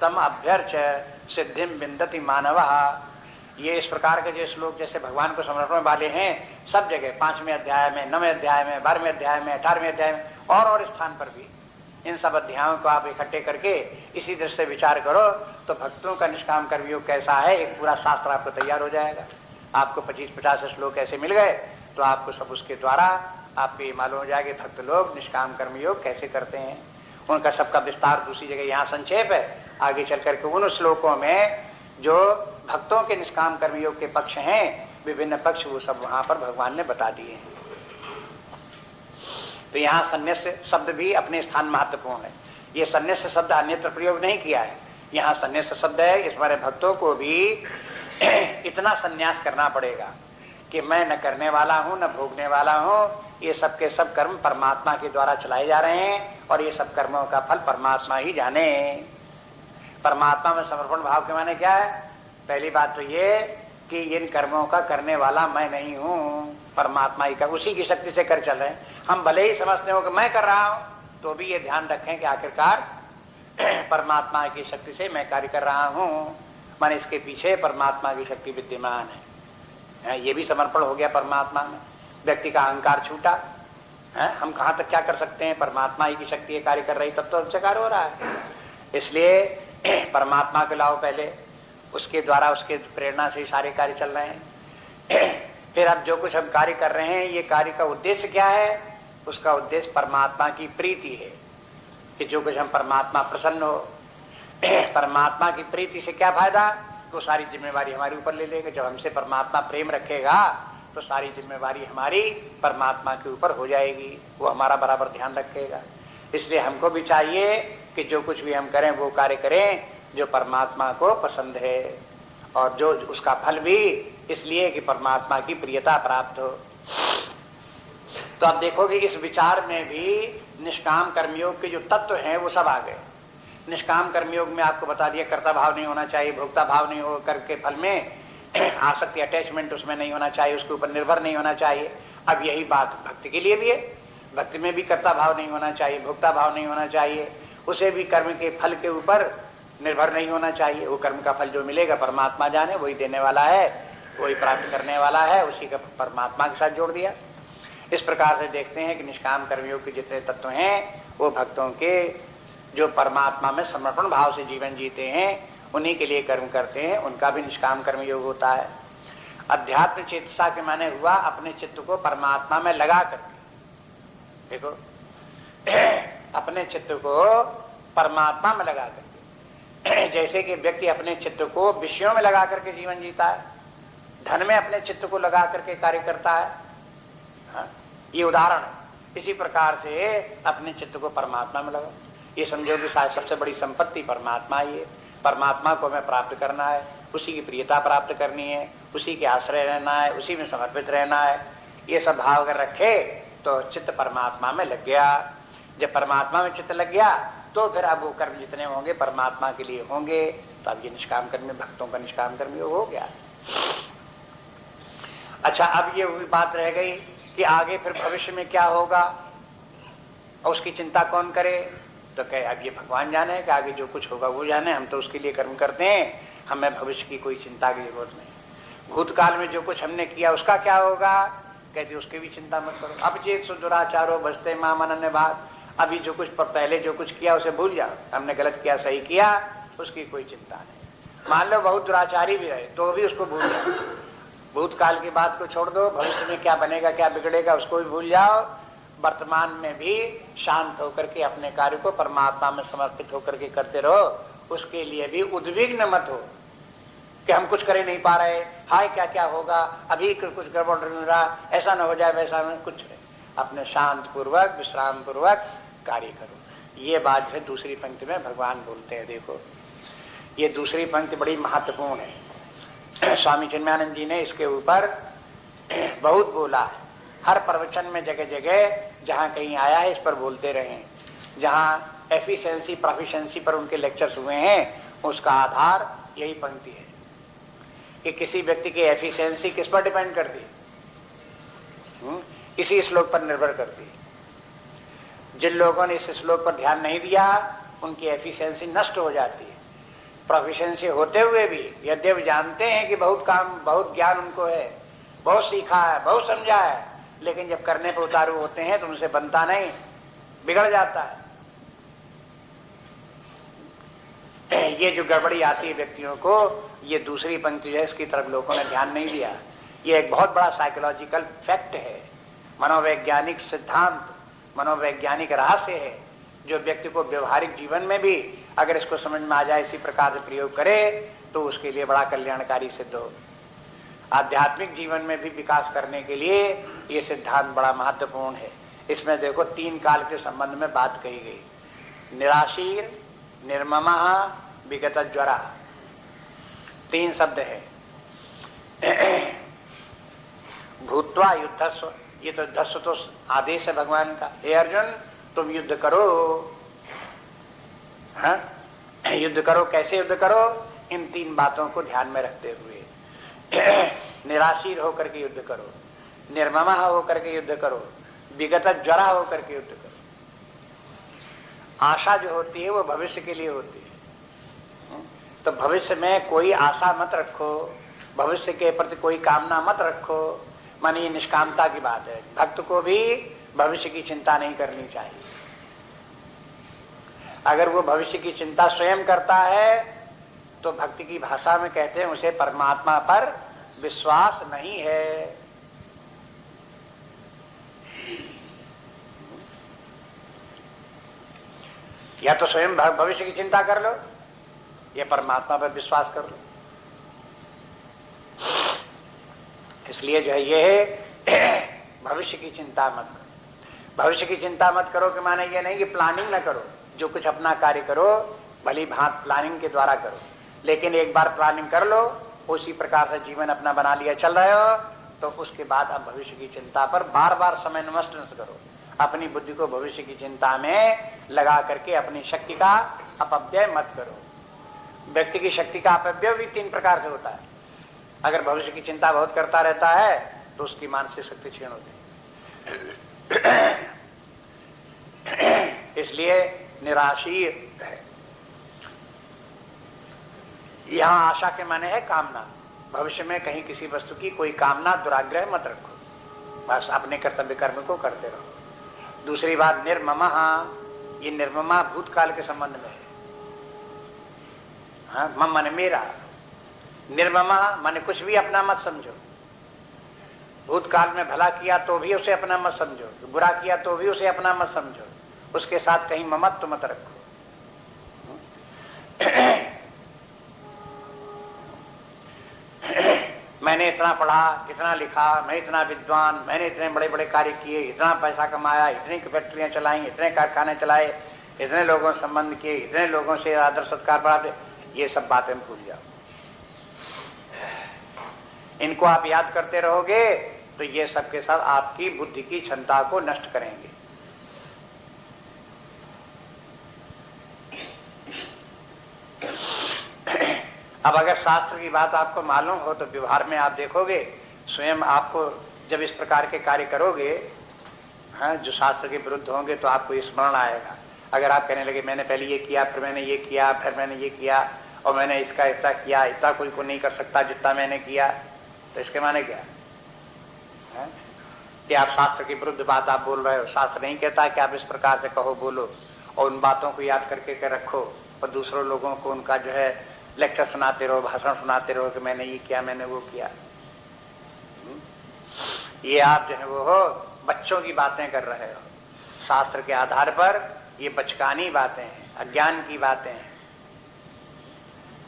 तम अभ्यर्च्य सिद्धिं विन्दति मानवः। ये इस प्रकार के जो श्लोक जैसे भगवान को समर्पण वाले हैं सब जगह, 5वें अध्याय में, 9वें अध्याय में, 12वें अध्याय में, 18वें अध्याय में और स्थान पर भी, इन सब अध्यायों को आप इकट्ठे करके इसी दृष्टि से विचार करो तो भक्तों का निष्काम कर्मयोग कैसा है, एक पूरा शास्त्र आपको तैयार हो जाएगा। आपको 25-50 श्लोक ऐसे मिल गए तो आपको सब उसके द्वारा आपको ये मालूम हो जाएगा भक्त लोग निष्काम कर्मयोग कैसे करते हैं। उनका सबका विस्तार दूसरी जगह, यहाँ संक्षेप है, आगे चल करके उन श्लोकों में जो भक्तों के निष्काम कर्मयोग के पक्ष हैं, विभिन्न पक्ष, वो सब वहां पर भगवान ने बता दिए हैं। तो यहाँ सन्यास्य शब्द भी अपने स्थान महत्वपूर्ण है। ये सन्यास्य शब्द अन्यत्र प्रयोग नहीं किया है, यहाँ सन्यास्य शब्द है। इस बारे भक्तों को भी इतना सन्यास करना पड़ेगा कि मैं न करने वाला हूँ न भोगने वाला हूँ, ये सब के सब कर्म परमात्मा के द्वारा चलाए जा रहे हैं और ये सब कर्मों का फल परमात्मा ही जाने। परमात्मा में समर्पण भाव के माने क्या है? पहली बात तो ये कि इन कर्मों का करने वाला मैं नहीं हूँ, परमात्मा ही कर, उसी की शक्ति से कर चल रहे हैं। हम भले ही समझते हो कि मैं कर रहा हूँ, तो भी ये ध्यान रखें कि आखिरकार परमात्मा की शक्ति से मैं कार्य कर रहा हूँ, माने इसके पीछे परमात्मा की शक्ति विद्यमान है। ये भी समर्पण हो गया परमात्मा में। व्यक्ति का अहंकार छूटा है, हम कहाँ तक क्या कर सकते हैं, परमात्मा ही की शक्ति ये कार्य कर रही, तब तो अच्छे कार्य हो रहा है। इसलिए परमात्मा के लाओ पहले, उसके द्वारा उसके प्रेरणा से सारे कार्य चल रहे हैं। फिर अब जो कुछ हम कार्य कर रहे हैं, ये कार्य का उद्देश्य क्या है? उसका उद्देश्य परमात्मा की प्रीति है कि जो कुछ हम परमात्मा प्रसन्न हो। परमात्मा की प्रीति से क्या फायदा? तो सारी जिम्मेवारी हमारे ऊपर ले लेगा। जब हमसे परमात्मा प्रेम रखेगा तो सारी जिम्मेवारी हमारी परमात्मा के ऊपर हो जाएगी, वो हमारा बराबर ध्यान रखेगा। इसलिए हमको भी चाहिए कि जो कुछ भी हम करें वो कार्य करें जो परमात्मा को पसंद है, और जो उसका फल भी इसलिए कि परमात्मा की प्रियता प्राप्त हो। तो आप देखोगे इस विचार में भी निष्काम कर्मयोग के जो तत्व हैं वो सब आ गए। निष्काम कर्मयोग में आपको बता दिया, कर्ता भाव नहीं होना चाहिए, भोक्ता भाव नहीं हो करके फल में आसक्ति, अटैचमेंट उसमें नहीं होना चाहिए, उसके ऊपर निर्भर नहीं होना चाहिए। अब यही बात भक्ति के लिए भी है। भक्ति में भी कर्ता भाव नहीं होना चाहिए, भोक्ता भाव नहीं होना चाहिए, उसे भी कर्म के फल के ऊपर निर्भर नहीं होना चाहिए। वो कर्म का फल जो मिलेगा परमात्मा जाने, वही देने वाला है, वही प्राप्त करने वाला है, उसी का परमात्मा के साथ जोड़ दिया। इस प्रकार से देखते हैं कि निष्काम कर्मयोग के जितने तत्व हैं वो भक्तों के जो परमात्मा में समर्पण भाव से जीवन जीते हैं उन्हीं के लिए कर्म करते हैं, उनका भी निष्काम कर्मयोग होता है। अध्यात्म चेतसा के माने हुआ अपने चित्त को परमात्मा में लगा करके, देखो अपने चित्त को परमात्मा में लगा करके, जैसे कि व्यक्ति अपने चित्त को विषयों में लगा करके जीवन जीता है, धन में अपने चित्त को लगा करके कार्य करता है। हाँ, ये उदाहरण है। इसी प्रकार से अपने चित्त को परमात्मा में लगाओ। ये समझो कि शायद सबसे बड़ी संपत्ति परमात्मा ही है। परमात्मा को हमें प्राप्त करना है, उसी की प्रियता प्राप्त करनी है, उसी के आश्रय रहना है, उसी में समर्पित रहना है। ये सब भाव अगर रखे तो चित्त परमात्मा में लग गया। जब परमात्मा में चित्त लग गया तो फिर अब वो कर्म जितने होंगे परमात्मा के लिए होंगे। तो अब ये निष्काम कर्म, भक्तों का निष्काम कर्म हो गया। अच्छा, अब ये बात रह गई कि आगे फिर भविष्य में क्या होगा और उसकी चिंता कौन करे। तो कहे अब ये भगवान जाने कि आगे जो कुछ होगा वो जाने, हम तो उसके लिए कर्म करते हैं, हमें भविष्य की कोई चिंता की जरूरत नहीं। भूतकाल में जो कुछ हमने किया उसका क्या होगा, कहते उसकी भी चिंता मत करो। अब जे दुराचारो बसते माम अनन्य भाग, अभी जो कुछ पहले जो कुछ किया उसे भूल जाओ। हमने गलत किया सही किया उसकी कोई चिंता नहीं। मान लो बहुत दुराचारी भी रहे तो भी उसको भूल जाओ। भूतकाल की बात को छोड़ दो, भविष्य में क्या बनेगा क्या बिगड़ेगा उसको भी भूल जाओ। वर्तमान में भी शांत होकर के अपने कार्य को परमात्मा में समर्पित होकर के करते रहो। उसके लिए भी उद्विग्न मत हो कि हम कुछ कर नहीं पा रहे, हाय क्या क्या होगा, अभी कुछ गड़बड़ नहीं रहा, ऐसा न हो जाए वैसा न, कुछ नहीं। अपने शांत पूर्वक विश्राम पूर्वक कार्य करो। ये बात है दूसरी पंक्ति में भगवान बोलते हैं। देखो ये दूसरी पंक्ति बड़ी महत्वपूर्ण है। स्वामी चिन्मयानंद जी ने इसके ऊपर बहुत बोला है। हर प्रवचन में जगह जगह जहां कहीं आया है इस पर बोलते रहे। जहां एफिशिएंसी प्रोफिशिएंसी पर उनके लेक्चर्स हुए हैं उसका आधार यही पंक्ति है कि किसी व्यक्ति की एफिशिएंसी किस पर डिपेंड करती है, इसी श्लोक पर निर्भर करती है। जिन लोगों ने इस श्लोक पर ध्यान नहीं दिया उनकी एफिशिएंसी नष्ट हो जाती है। प्रोफिशिएंसी होते हुए भी यद्यपि जानते हैं कि बहुत काम बहुत ज्ञान उनको है, बहुत सीखा है, बहुत समझा है, लेकिन जब करने पर उतारू होते हैं तो उनसे बनता नहीं, बिगड़ जाता है। ये जो गड़बड़ी आती है व्यक्तियों को, ये दूसरी पंक्ति है, इसकी तरफ लोगों ने ध्यान नहीं दिया। ये एक बहुत बड़ा साइकोलॉजिकल फैक्ट है, मनोवैज्ञानिक सिद्धांत, मनोवैज्ञानिक रहस्य है, जो व्यक्ति को व्यवहारिक जीवन में भी अगर इसको समझ में आ जाए, इसी प्रकार से प्रयोग करे तो उसके लिए बड़ा कल्याणकारी सिद्ध हो। आध्यात्मिक जीवन में भी विकास करने के लिए ये सिद्धांत बड़ा महत्वपूर्ण है। इसमें देखो 3 काल के संबंध में बात कही गई। निराशीर, निर्ममः, विगत ज्वरा, 3 शब्द है। भूत्वा युद्धस्व, ये तो युद्धस्व तो आदेश है भगवान का। हे अर्जुन तुम युद्ध करो। हाँ? युद्ध करो, कैसे युद्ध करो, इन 3 बातों को ध्यान में रखते हुए। निराशीर होकर के युद्ध करो, निर्ममा होकर के युद्ध करो, विगत ज्वरा होकर के युद्ध करो। आशा जो होती है वो भविष्य के लिए होती है, तो भविष्य में कोई आशा मत रखो, भविष्य के प्रति कोई कामना मत रखो। माने ये निष्कामता की बात है। भक्त को भी भविष्य की चिंता नहीं करनी चाहिए। अगर वो भविष्य की चिंता स्वयं करता है तो भक्ति की भाषा में कहते हैं उसे परमात्मा पर विश्वास नहीं है। या तो स्वयं भविष्य की चिंता कर लो या परमात्मा पर विश्वास कर लो। इसलिए जो है ये है भविष्य की चिंता मत करो। भविष्य की चिंता मत करो कि माने ये नहीं कि प्लानिंग न करो, जो कुछ अपना कार्य करो भली भांत प्लानिंग के द्वारा करो, लेकिन एक बार प्लानिंग कर लो, उसी प्रकार से जीवन अपना बना लिया चल रहे हो, तो उसके बाद अब भविष्य की चिंता पर बार बार समय नष्ट न करो। अपनी बुद्धि को भविष्य की चिंता में लगा करके अपनी शक्ति का अपव्यय मत करो। व्यक्ति की शक्ति का अपव्यय भी 3 प्रकार से होता है। अगर भविष्य की चिंता बहुत करता रहता है तो उसकी मानसिक शक्ति क्षीण होती है। इसलिए निराशीर है। यहां आशा के माने है कामना। भविष्य में कहीं किसी वस्तु की कोई कामना दुराग्रह मत रखो, बस अपने कर्तव्य कर्म को करते रहो। दूसरी बात निर्ममः, ये निर्ममा भूतकाल के संबंध में है। हाँ, मम माने मेरा, निर्ममा माने कुछ भी अपना मत समझो। भूतकाल में भला किया तो भी उसे अपना मत समझो, बुरा किया तो भी उसे अपना मत समझो, उसके साथ कहीं ममत्व मत रखो। मैं मैंने इतना पढ़ा, इतना लिखा, मैं इतना विद्वान, मैंने इतने बड़े बड़े कार्य किए, इतना पैसा कमाया, इतनी फैक्ट्रियां चलाई, इतने कारखाने चलाए, इतने लोगों से संबंध किए, इतने लोगों से आदर सत्कार बढ़ाते, ये सब बातें भूल जाओ। इनको आप याद करते रहोगे तो ये सब के सब आपकी बुद्धि की क्षमता को नष्ट करेंगे। अब अगर शास्त्र की बात आपको मालूम हो तो व्यवहार में आप देखोगे, स्वयं आपको जब इस प्रकार के कार्य करोगे, हाँ, जो शास्त्र के विरुद्ध होंगे, तो आपको स्मरण आएगा। अगर आप कहने लगे मैंने पहले ये किया, फिर मैंने ये किया, फिर मैंने ये किया, और मैंने इसका इतना किया, इतना कोई को नहीं कर सकता जितना मैंने किया, तो इसके माने क्या है कि आप शास्त्र के विरुद्ध बात आप बोल रहे हो। शास्त्र नहीं कहता कि आप इस प्रकार से कहो, बोलो, और उन बातों को याद करके रखो, और दूसरों लोगों को उनका जो है लेक्चर सुनाते रहो, भाषण सुनाते रहो कि मैंने ये किया, मैंने वो किया। ये आप जो है वो हो बच्चों की बातें कर रहे हो। शास्त्र के आधार पर ये बचकानी बातें हैं, अज्ञान की बातें हैं।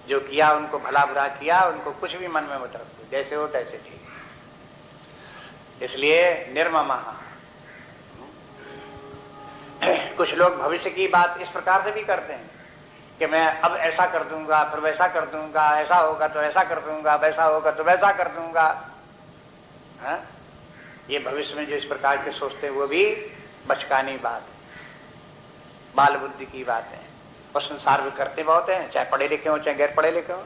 जो किया उनको भला बुरा किया, उनको कुछ भी मन में मत रखो, जैसे हो तैसे ठीक। इसलिए निर्ममः। कुछ लोग भविष्य की बात इस प्रकार से भी करते हैं कि मैं अब ऐसा कर दूंगा, फिर वैसा कर दूंगा, ऐसा होगा तो ऐसा कर दूंगा, वैसा होगा तो वैसा कर दूंगा। हाँ? ये भविष्य में जो इस प्रकार के सोचते हैं वो भी बचकानी बात है, बाल बुद्धि की बात है। और संसार में करते बहुत हैं, चाहे पढ़े लिखे हो चाहे गैर पढ़े लिखे हो।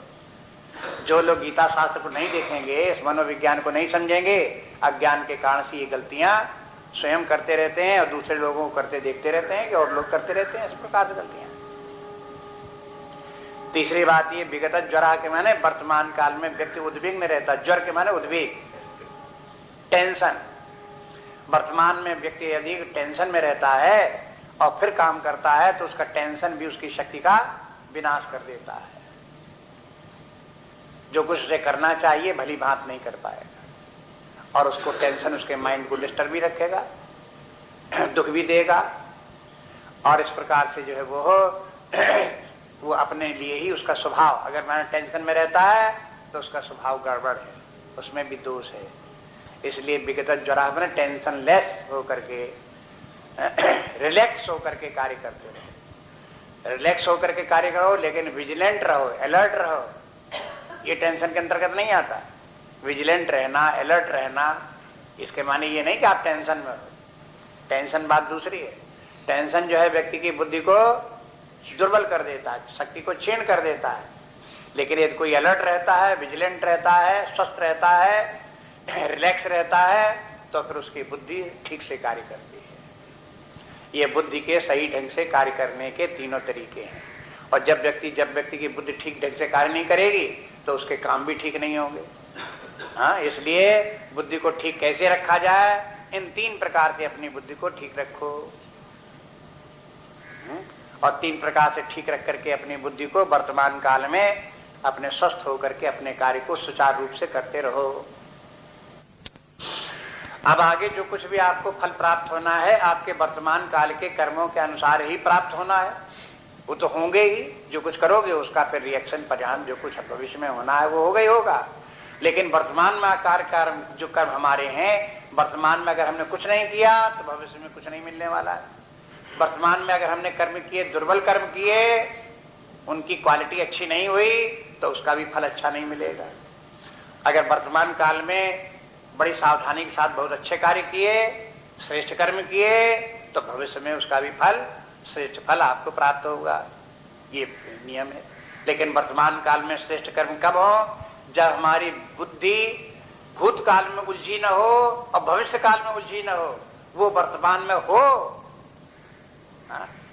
जो लोग गीता शास्त्र को नहीं देखेंगे, इस मनोविज्ञान को नहीं समझेंगे, अज्ञान के कारण से ये गलतियां स्वयं करते रहते हैं और दूसरे लोगों को करते देखते रहते हैं कि और लोग करते रहते हैं इस प्रकार से गलतियां। तीसरी बात ये विगत ज्वरा के माने वर्तमान काल में व्यक्ति उद्विग्न रहता। ज्वर के माने उद्वेग, टेंशन। वर्तमान में व्यक्ति यदि टेंशन में रहता है और फिर काम करता है तो उसका टेंशन भी उसकी शक्ति का विनाश कर देता है। जो कुछ उसे करना चाहिए भली भांत नहीं कर पाएगा, और उसको टेंशन उसके माइंड को डिस्टर्ब भी रखेगा, दुख भी देगा, और इस प्रकार से जो है वो अपने लिए ही उसका स्वभाव, अगर मैं टेंशन में रहता है तो उसका स्वभाव गड़बड़ है, उसमें भी दोष है। इसलिए विगत ज्वरा में टेंशन लेस होकर के रिलैक्स होकर के कार्य करते रहो। रिलैक्स होकर के कार्य करो, लेकिन विजिलेंट रहो, अलर्ट रहो। ये टेंशन के अंतर्गत नहीं आता। विजिलेंट रहना, अलर्ट रहना, इसके माने ये नहीं कि आप टेंशन में हो। टेंशन बात दूसरी है। टेंशन जो है व्यक्ति की बुद्धि को दुर्बल कर देता है, शक्ति को क्षीण कर देता है। लेकिन यदि कोई अलर्ट रहता है, विजिलेंट रहता है, स्वस्थ रहता है, रिलैक्स रहता है, तो फिर उसकी बुद्धि ठीक से कार्य करती है। ये बुद्धि के सही ढंग से कार्य करने के तीनों तरीके हैं। और जब व्यक्ति की बुद्धि ठीक ढंग से कार्य नहीं करेगी तो उसके काम भी ठीक नहीं होंगे। हाँ, इसलिए बुद्धि को ठीक कैसे रखा जाए, इन तीन प्रकार से अपनी बुद्धि को ठीक रखो। और तीन प्रकार से ठीक रख करके अपनी बुद्धि को वर्तमान काल में अपने स्वस्थ होकर के अपने कार्य को सुचारू रूप से करते रहो। अब आगे जो कुछ भी आपको फल प्राप्त होना है, आपके वर्तमान काल के कर्मों के अनुसार ही प्राप्त होना है। वो तो होंगे ही, जो कुछ करोगे उसका फिर रिएक्शन परिणाम जो कुछ भविष्य में होना है वो होगा ही होगा। लेकिन वर्तमान में जो कर्म हमारे हैं, वर्तमान में अगर हमने कुछ नहीं किया तो भविष्य में कुछ नहीं मिलने वाला है। वर्तमान में अगर हमने कर्म किए, दुर्बल कर्म किए, उनकी क्वालिटी अच्छी नहीं हुई तो उसका भी फल अच्छा नहीं मिलेगा। अगर वर्तमान काल में बड़ी सावधानी के साथ बहुत अच्छे कार्य किए, श्रेष्ठ कर्म किए, तो भविष्य में उसका भी फल, श्रेष्ठ फल आपको प्राप्त होगा। ये नियम है। लेकिन वर्तमान काल में श्रेष्ठ कर्म कब हो? जब हमारी बुद्धि भूतकाल में उलझी न हो और भविष्य काल में उलझी न हो, वो वर्तमान में हो।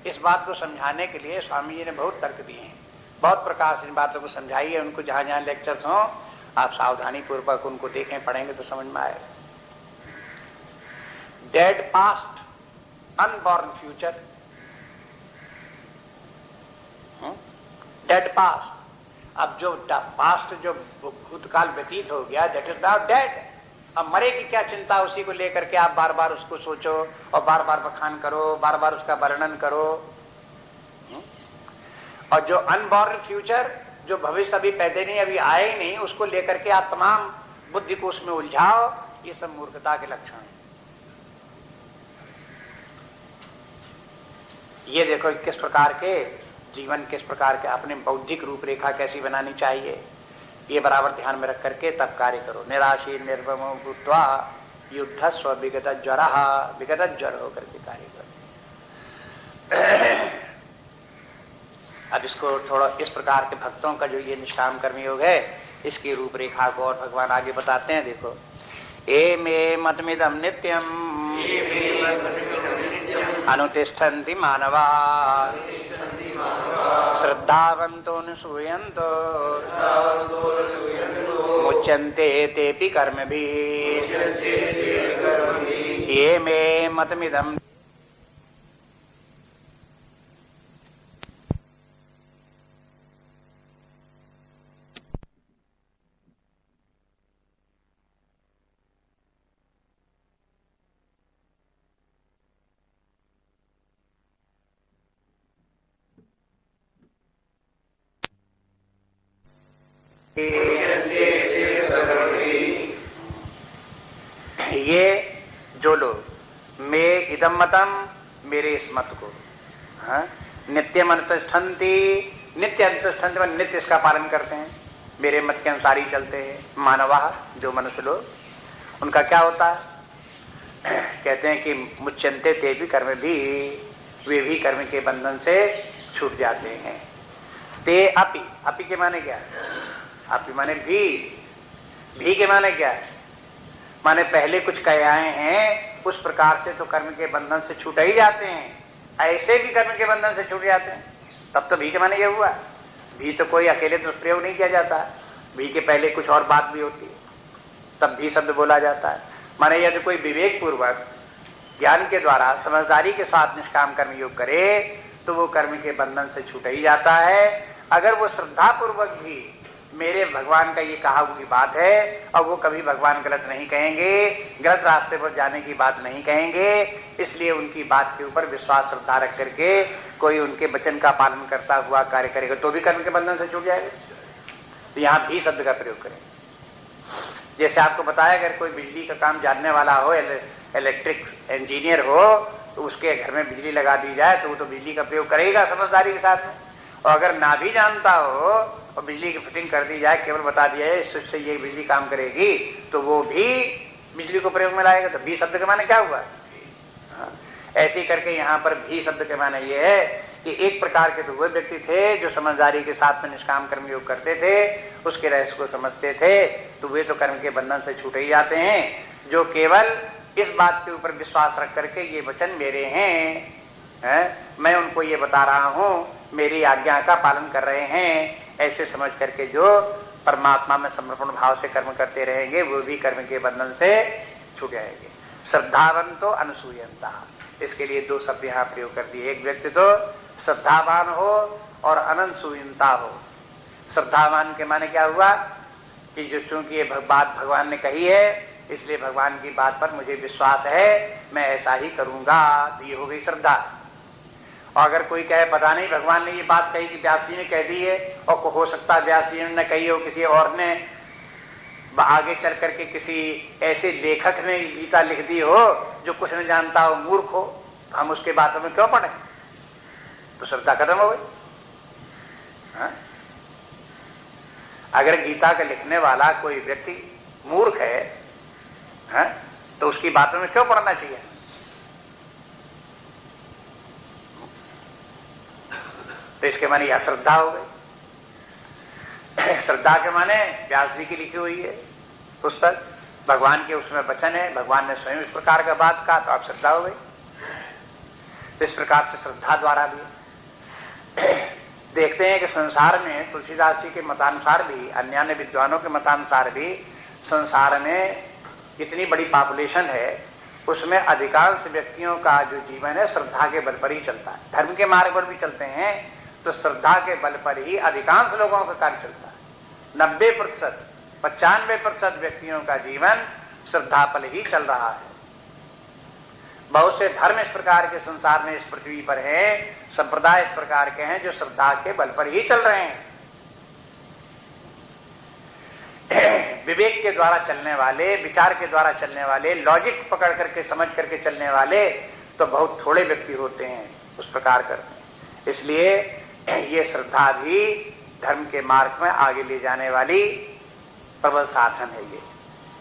इस बात को समझाने के लिए स्वामी जी ने बहुत तर्क दिए हैं, बहुत प्रकार से इन बातों को समझाई है। उनको जहां जहां लेक्चर्स हो आप सावधानी पूर्वक उनको देखें, पढ़ेंगे तो समझ में आएगा। Dead past, unborn future. Dead past, अब जो पास्ट जो भूतकाल व्यतीत हो गया, दैट इज नाउ डेड। अब मरे की क्या चिंता, उसी को लेकर के आप बार बार उसको सोचो और बार बार बखान करो, बार बार उसका वर्णन करो। और जो अनबॉर्न फ्यूचर, जो भविष्य अभी पैदा नहीं, अभी आए ही नहीं, उसको लेकर के आप तमाम बुद्धि को उसमें उलझाओ, ये सब मूर्खता के लक्षण हैं। ये देखो किस प्रकार के जीवन, किस प्रकार के अपने बौद्धिक रूपरेखा कैसी बनानी चाहिए, ये बराबर ध्यान में रख करके तब कार्य करो। निराशी निर्भमो भूत्वा युद्धस्व विगत ज्वर, विगत ज्वर होकर के कार्य करो। अब इसको थोड़ा इस प्रकार के भक्तों का जो ये निष्काम कर्मी योग है, इसकी रूपरेखा को और भगवान आगे बताते हैं। देखो, ए मे मतमिदम नित्यम अनुतिष्ठन्ति मानवा श्रद्धावन्तो अनुसूयन्तो मुच्यन्ते तेपि कर्मभिः ये मे मतमिदं ये जो लोग मे इदम मतम, मेरे इस मत को नित्यम अनुतिष्ठन्ति, नित्य अनुतिष्ठन्ति नित्य इसका पालन करते हैं, मेरे मत के अनुसार ही चलते हैं। मानवा, जो मनुष्य लोग, उनका क्या होता है? कहते हैं कि मुच्यन्ते ते भी कर्म भी, वे भी कर्म के बंधन से छूट जाते हैं। ते अपि, अपि के माने क्या है? अपि माने भी के माने क्या है? माने पहले कुछ कह आए हैं, उस प्रकार से तो कर्म के बंधन से छूट ही जाते हैं, ऐसे भी कर्म के बंधन से छूट जाते हैं। तब तो भी के माने ये हुआ। भी तो कोई अकेले तो प्रयोग नहीं किया जाता, भी के पहले कुछ और बात भी होती है, तब भी शब्द बोला जाता है। माने यदि कोई विवेक पूर्वक ज्ञान के द्वारा समझदारी के साथ निष्काम कर्म योग करे तो वो कर्म के बंधन से छूट ही जाता है। अगर वो श्रद्धा पूर्वक भी मेरे भगवान का ये कहा हुई बात है, और वो कभी भगवान गलत नहीं कहेंगे, गलत रास्ते पर जाने की बात नहीं कहेंगे, इसलिए उनकी बात के ऊपर विश्वास श्रद्धा रख करके कोई उनके वचन का पालन करता हुआ कार्य करेगा तो भी कर्म के बंधन से छूट जाएगा। तो यहाँ भी शब्द का प्रयोग करें। जैसे आपको बताया, अगर कोई बिजली का काम जानने वाला हो, इलेक्ट्रिक इंजीनियर हो, तो उसके घर में बिजली लगा दी जाए तो वो तो बिजली का प्रयोग करेगा समझदारी के साथ में। और अगर ना भी जानता हो और बिजली की फिटिंग कर दी जाए, केवल बता दिया है इससे ये बिजली काम करेगी, तो वो भी बिजली को प्रयोग में लाएगा। तो भी शब्द के माने क्या हुआ? ऐसे ही करके यहाँ पर भी शब्द के माने ये है कि एक प्रकार के तो वो व्यक्ति थे जो समझदारी के साथ में निष्काम कर्म योग करते थे, उसके रहस्य को समझते थे, तो वे तो कर्म के बंधन से छूट ही जाते हैं। जो केवल इस बात के ऊपर विश्वास रख करके ये वचन मेरे हैं, मैं उनको ये बता रहा हूँ, मेरी आज्ञा का पालन कर रहे हैं, ऐसे समझ करके जो परमात्मा में समर्पण भाव से कर्म करते रहेंगे, वो भी कर्म के बंधन से छूट जाएंगे। श्रद्धावंतो अनुसूयंता, इसके लिए दो शब्द यहाँ प्रयोग कर दिए। एक व्यक्ति तो श्रद्धावान हो और अनंसूयंता हो। श्रद्धावान के माने क्या हुआ कि जो चूंकि ये बात भगवान ने कही है, इसलिए भगवान की बात पर मुझे विश्वास है, मैं ऐसा ही करूंगा, तो ये हो गई श्रद्धा। और अगर कोई कहे पता नहीं भगवान ने ये बात कही कि व्यास जी ने कह दी है, और हो सकता है व्यास जी ने कही हो, किसी और ने आगे चल करके किसी ऐसे लेखक ने गीता लिख दी हो जो कुछ नहीं जानता हो, मूर्ख हो, तो हम उसके बातों में क्यों पढ़े? तो श्रद्धा खत्म हो गई। अगर गीता का लिखने वाला कोई व्यक्ति मूर्ख है, तो उसकी बातों में क्यों पढ़ना चाहिए? तो इसके माने यह श्रद्धा हो गई। श्रद्धा के माने व्यास जी की लिखी हुई है पुस्तक, भगवान के उसमें वचन है, भगवान ने स्वयं इस प्रकार का बात कहा, तो आप श्रद्धा हो गई। तो इस प्रकार से श्रद्धा द्वारा भी देखते हैं कि संसार में तुलसीदास जी के मतानुसार भी, अन्य अन्य विद्वानों के मतानुसार भी, संसार में इतनी बड़ी पॉपुलेशन है, उसमें अधिकांश व्यक्तियों का जो जीवन है श्रद्धा के बल पर ही चलता है। धर्म के मार्ग पर भी चलते हैं तो श्रद्धा के बल पर ही अधिकांश लोगों का कार्य चलता है। 90%, 95% व्यक्तियों का जीवन श्रद्धा पर ही चल रहा है। बहुत से धर्म इस प्रकार के संसार में इस पृथ्वी पर हैं, संप्रदाय इस प्रकार के हैं जो श्रद्धा के बल पर ही चल रहे हैं। विवेक के द्वारा चलने वाले, विचार के द्वारा चलने वाले, लॉजिक पकड़ करके समझ करके चलने वाले तो बहुत थोड़े व्यक्ति होते हैं उस प्रकार करते। इसलिए ये श्रद्धा भी धर्म के मार्ग में आगे ले जाने वाली प्रबल साधन है ये।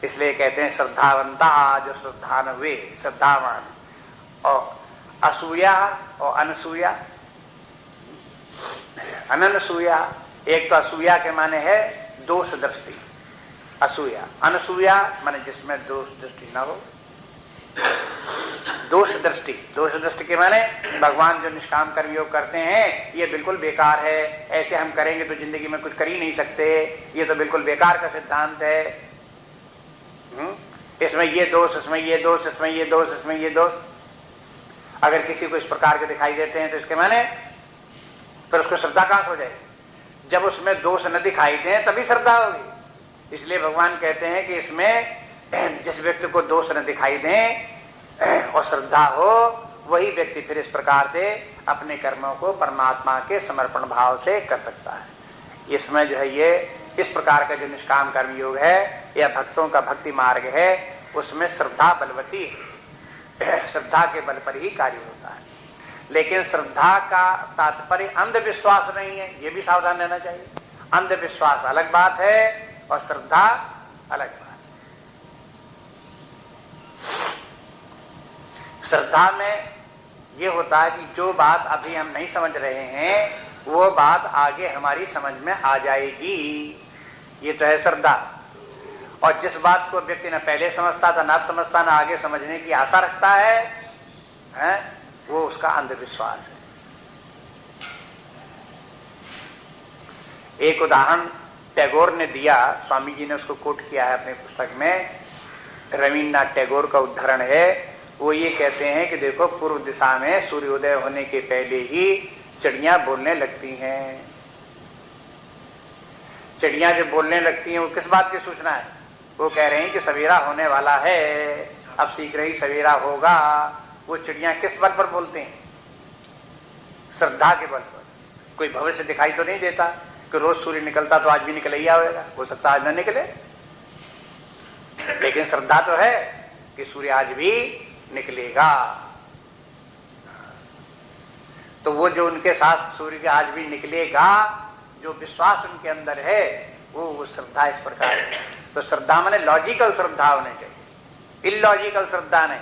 इसलिए कहते हैं श्रद्धावंता जो श्रद्धा न हुए, श्रद्धावान। और असूया और अनसूया, अनसूया, एक तो असूया के माने है दोष दृष्टि, असूया। अनसूया माने जिसमें दोष दृष्टि न हो। दोष दृष्टि, दोष दृष्टि के माने भगवान जो निष्काम कर्म योग करते हैं ये बिल्कुल बेकार है, ऐसे हम करेंगे तो जिंदगी में कुछ कर ही नहीं सकते, ये तो बिल्कुल बेकार का सिद्धांत है। इसमें ये दोष, इसमें ये दोष, इसमें ये दोष, इसमें ये दोष। अगर किसी को इस प्रकार के दिखाई देते हैं तो इसके माने फिर उसको श्रद्धा कहां हो जाएगी? जब उसमें दोष न दिखाई दें तभी श्रद्धा होगी। इसलिए भगवान कहते हैं कि इसमें जिस व्यक्ति को दोष न दिखाई दें और श्रद्धा हो, वही व्यक्ति फिर इस प्रकार से अपने कर्मों को परमात्मा के समर्पण भाव से कर सकता है। इसमें जो है ये इस प्रकार का जो निष्काम कर्म योग है या भक्तों का भक्ति मार्ग है, उसमें श्रद्धा बलवती है, श्रद्धा के बल पर ही कार्य होता है। लेकिन श्रद्धा का तात्पर्य अंधविश्वास नहीं है, ये भी सावधान रहना चाहिए। अंधविश्वास अलग बात है और श्रद्धा अलग बात। श्रद्धा में ये होता है कि जो बात अभी हम नहीं समझ रहे हैं वो बात आगे हमारी समझ में आ जाएगी, ये तो है श्रद्धा। और जिस बात को व्यक्ति न पहले समझता था, ना समझता, ना आगे समझने की आशा रखता है, वो उसका अंधविश्वास है। एक उदाहरण टैगोर ने दिया, स्वामी जी ने उसको कोट किया है अपनी पुस्तक में, रवीन्द्रनाथ टैगोर का उदाहरण है। वो ये कहते हैं कि देखो, पूर्व दिशा में सूर्योदय होने के पहले ही चिड़ियां बोलने लगती हैं। चिड़ियां जो बोलने लगती हैं वो किस बात की सूचना है? वो कह रहे हैं कि सवेरा होने वाला है, अब शीघ्र ही सवेरा होगा। वो चिड़ियां किस बल पर बोलते हैं? श्रद्धा के बल पर। कोई भविष्य दिखाई तो नहीं देता कि रोज सूर्य निकलता तो आज भी निकल ही आएगा, हो सकता आज न निकले, लेकिन श्रद्धा तो है कि सूर्य आज भी निकलेगा। तो वो जो उनके साथ सूर्य आज भी निकलेगा, जो विश्वास उनके अंदर है, वो श्रद्धा इस प्रकार है। तो श्रद्धा माने लॉजिकल श्रद्धा होनी चाहिए, इलॉजिकल श्रद्धा नहीं।